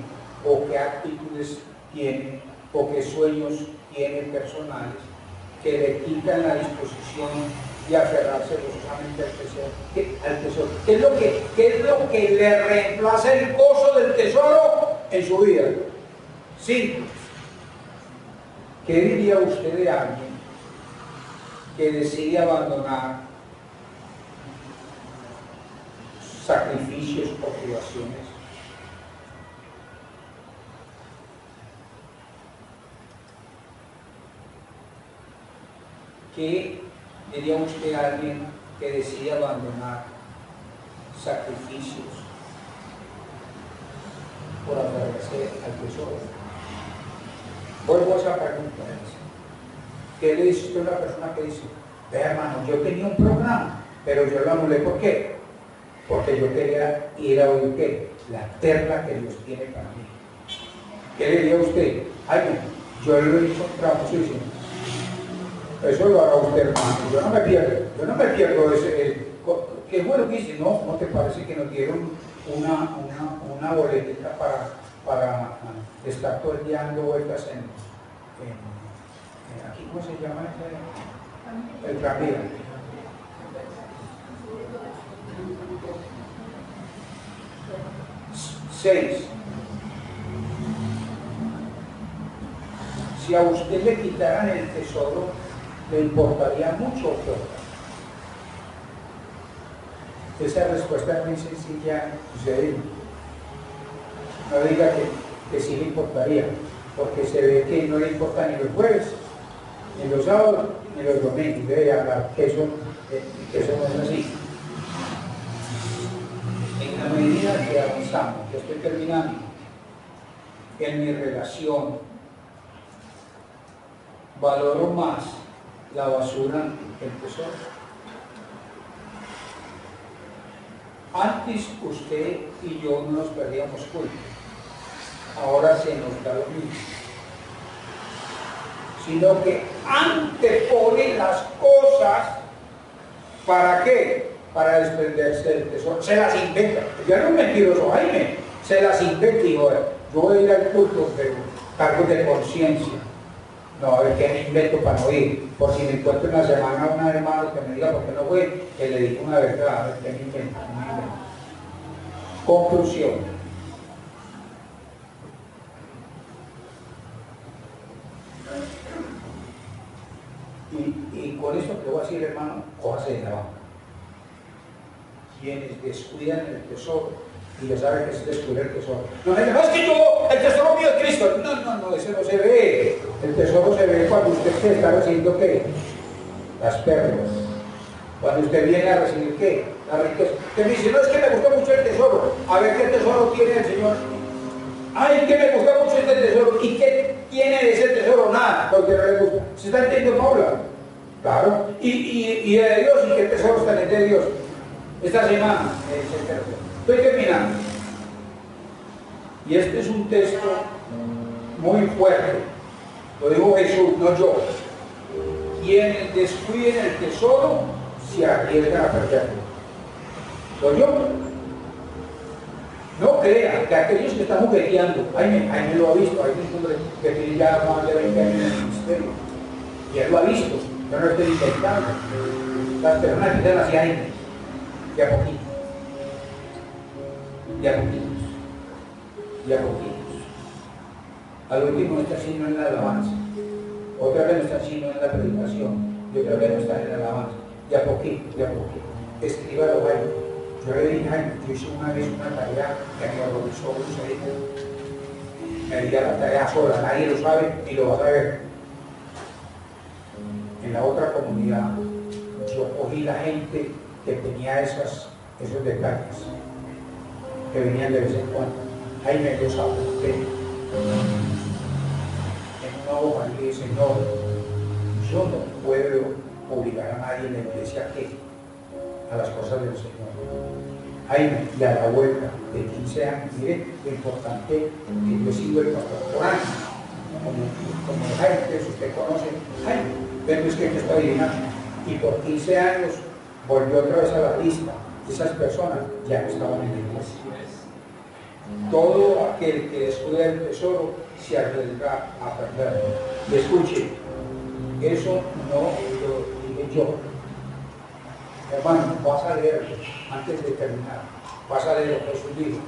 o qué actitudes tiene o qué sueños tiene personales que le quitan la disposición de aferrarse gozosamente al tesoro? ¿Qué es lo que le reemplaza el gozo del tesoro en su vida? 5. ¿Qué diría usted de alguien que decide abandonar sacrificios o privaciones? ¿Qué diría usted a alguien que decide abandonar sacrificios por aferrarse al tesoro? Vuelvo a esa pregunta. ¿Qué le dice usted a una persona que dice, ve hermano, yo tenía un programa, pero yo lo anulé? ¿Por qué? Porque yo quería ir a oír ¿qué? La perla que Dios tiene para mí. ¿Qué le diría a usted? Ay, yo lo encontrado muchísimo. Eso lo hará usted, hermano. Yo no me pierdo ese. ¿Qué es bueno que dice? ¿No te parece que nos dieron una boletita para estar todo el día dando vueltas aquí, ¿cómo se llama ese? El tranvía. Seis. Si a usted le quitaran el tesoro, ¿le importaría mucho o poco? Esa respuesta es muy sencilla. No diga que sí le importaría, porque se ve que no le importa ni los jueves, ni los sábados, ni los domingos. Debe hablar que eso no es así. En la medida que avanzamos, que estoy terminando, en mi relación, valoro más la basura que el tesoro. Antes usted y yo no nos perdíamos cuenta, ahora se nos da lo mismo, sino que anteponen las cosas. ¿Para qué? Para desprenderse del tesoro. Se las inventa. Ya no es mentiroso, Jaime. Se las inventa y yo voy a ir al culto, pero cargo de conciencia. No, a ver qué me invento para no ir. Por si me encuentro una semana a un hermano que me diga por qué no fue, que le diga una verdad, a ver qué me invento. Conclusión. Y con esto que voy a decir, hermano, cójase de la banca. Quienes descuidan el tesoro, y ya saben que se descuida el tesoro. No, es que yo, el tesoro mío es Cristo. No, ese no se ve. El tesoro se ve cuando usted se está recibiendo ¿qué? Las pérdidas. Cuando usted viene a recibir ¿qué? La riqueza. Usted me dice, no, es que me gusta mucho el tesoro. A ver qué tesoro tiene el Señor. Ay, que me gusta mucho este tesoro. ¿Y qué tiene de ese tesoro? Nada, porque no le gusta. ¿Se está entendiendo, Paula? Claro. Y de Dios, ¿y qué tesoro está de Dios? Esta semana, estoy terminando. Y este es un texto muy fuerte. Lo dijo Jesús, no yo. Quienes descuiden el tesoro se arriesgan a perderlo. ¿Lo yo? No crean que aquellos que están jugueteando, Jaime lo ha visto, hay un hombre que tiene ya más de 20 años en el ministerio, y él lo ha visto, yo no lo estoy inventando. Las personas que están hacia Jaime, de a poquitos, de a poquitos, de a poquitos. Al último no está haciendo en la alabanza, otra vez no está haciendo en la predicación, y otra vez no está en la alabanza, de a poquito, de a poquito. Escríbalo, Jaime. Yo le dije, Jaime, yo hice una vez una tarea que me horrorizó, me di la tarea sola, nadie lo sabe y lo vas a ver. En la otra comunidad, yo cogí la gente que tenía esas esos detalles que venían de vez en cuando. Jaime los apunté en una hoja y le dije, Señor, yo no puedo obligar a nadie en la iglesia a las cosas del Señor. Jaime, y a la vuelta de 15 años, mire lo importante que yo he sido el pastor por años, como Jaime, que usted conoce, Jaime, pero es que yo estoy dinámico. Y por 15 años volvió otra vez a la lista. Esas personas ya no estaban en la iglesia. Todo aquel que descuida el tesoro se arriesga a perderlo. Y escuche, eso no lo dije yo. Hermano, vas a leerlo antes de terminar. Vas a leer lo que Jesús dijo.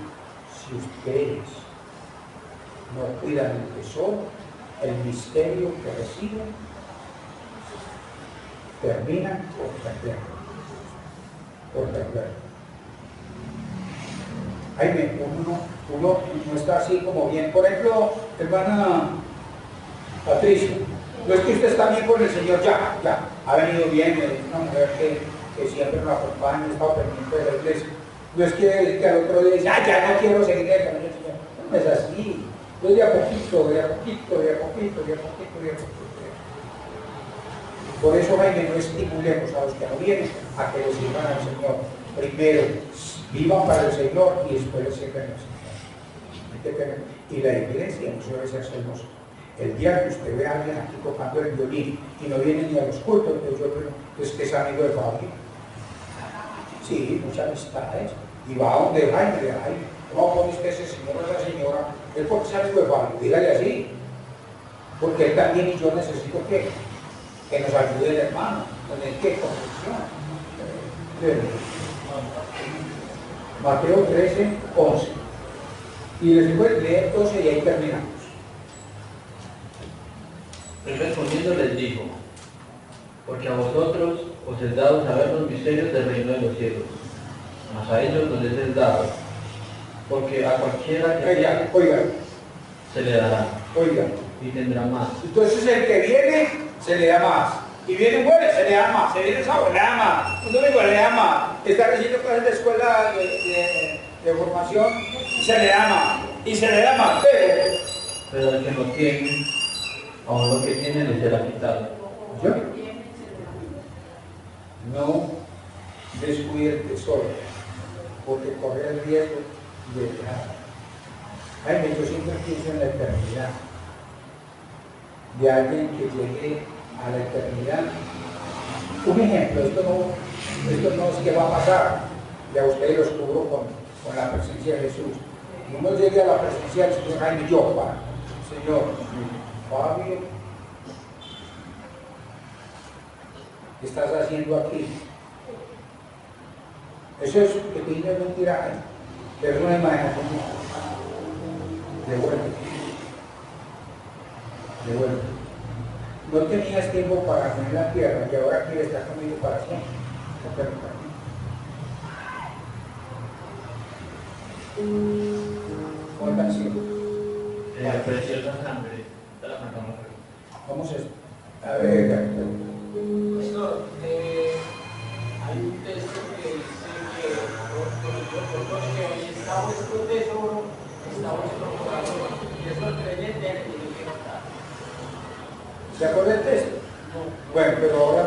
Si ustedes no cuidan el tesoro, el misterio que reciben, terminan por perderlo. Por perderlo. Jaime, uno no está así como bien. Por ejemplo, hermana Patricia, no es que usted está bien con el Señor, ya, ha venido bien, es una mujer que siempre nos acompaña, ha estado pendiente de la iglesia. No es que al otro día dice, ya no quiero seguir el camino del Señor. No es así. Pues de a poquito. Por eso, Jaime, no estimulemos a los que no vienen a que les sirvan al Señor. Primero, vivan para el Señor y después les sirven al Señor. Y la iglesia muchas veces hacemos. El día que usted ve a alguien aquí tocando el violín y no viene ni a los cultos, pues yo creo es que es amigo de Fabio. Sí, muchas amistades. Y va a donde Jaime, le dice, ¿cómo pone usted ese señor o esa señora? Él porque es amigo de Fabio, dígale así. Porque él también y yo necesito que nos ayude el hermano. ¿En qué construcción? Mateo 13, 11. Y después leer 12 y ahí terminamos. Él respondiendo les dijo, porque a vosotros os es dado saber los misterios del reino de los cielos, mas a ellos no les es dado, porque a cualquiera que Oiga, se le dará y tendrá más. Entonces el que viene se le da más. Y viene un jueves, se le da más. Se viene el sábado, le da más. Un domingo le da más. Está recibiendo clases de escuela de formación, se le da más. Y se le da más. Pero el que no tiene, aún lo que tiene le será quitado. ¿Yo? No descuide el tesoro, porque corre el riesgo de dejar. Jaime, yo siempre pienso en la eternidad. De alguien que llegue a la eternidad. Un ejemplo, esto no es que va a pasar, ya ustedes lo descubro con la presencia de Jesús. Uno llegue a la presencia del Señor, Jaime, yo, para, Señor, Fabio, ¿qué estás haciendo aquí? Eso es pequeño de mentira, Jaime, pero es una imaginación. Devuelve. No tenías tiempo para comer la tierra y ahora quieres estar conmigo para siempre. ¿Cuál canción? Preciosa sangre, te la cantamos. Vamos a ver, Pastor, hay un texto que dice que por los que hoy está vuestro tesoro, está vuestro corazón. Y eso el creyente tiene que notar. ¿Se acuerda el texto? Bueno, pero ahora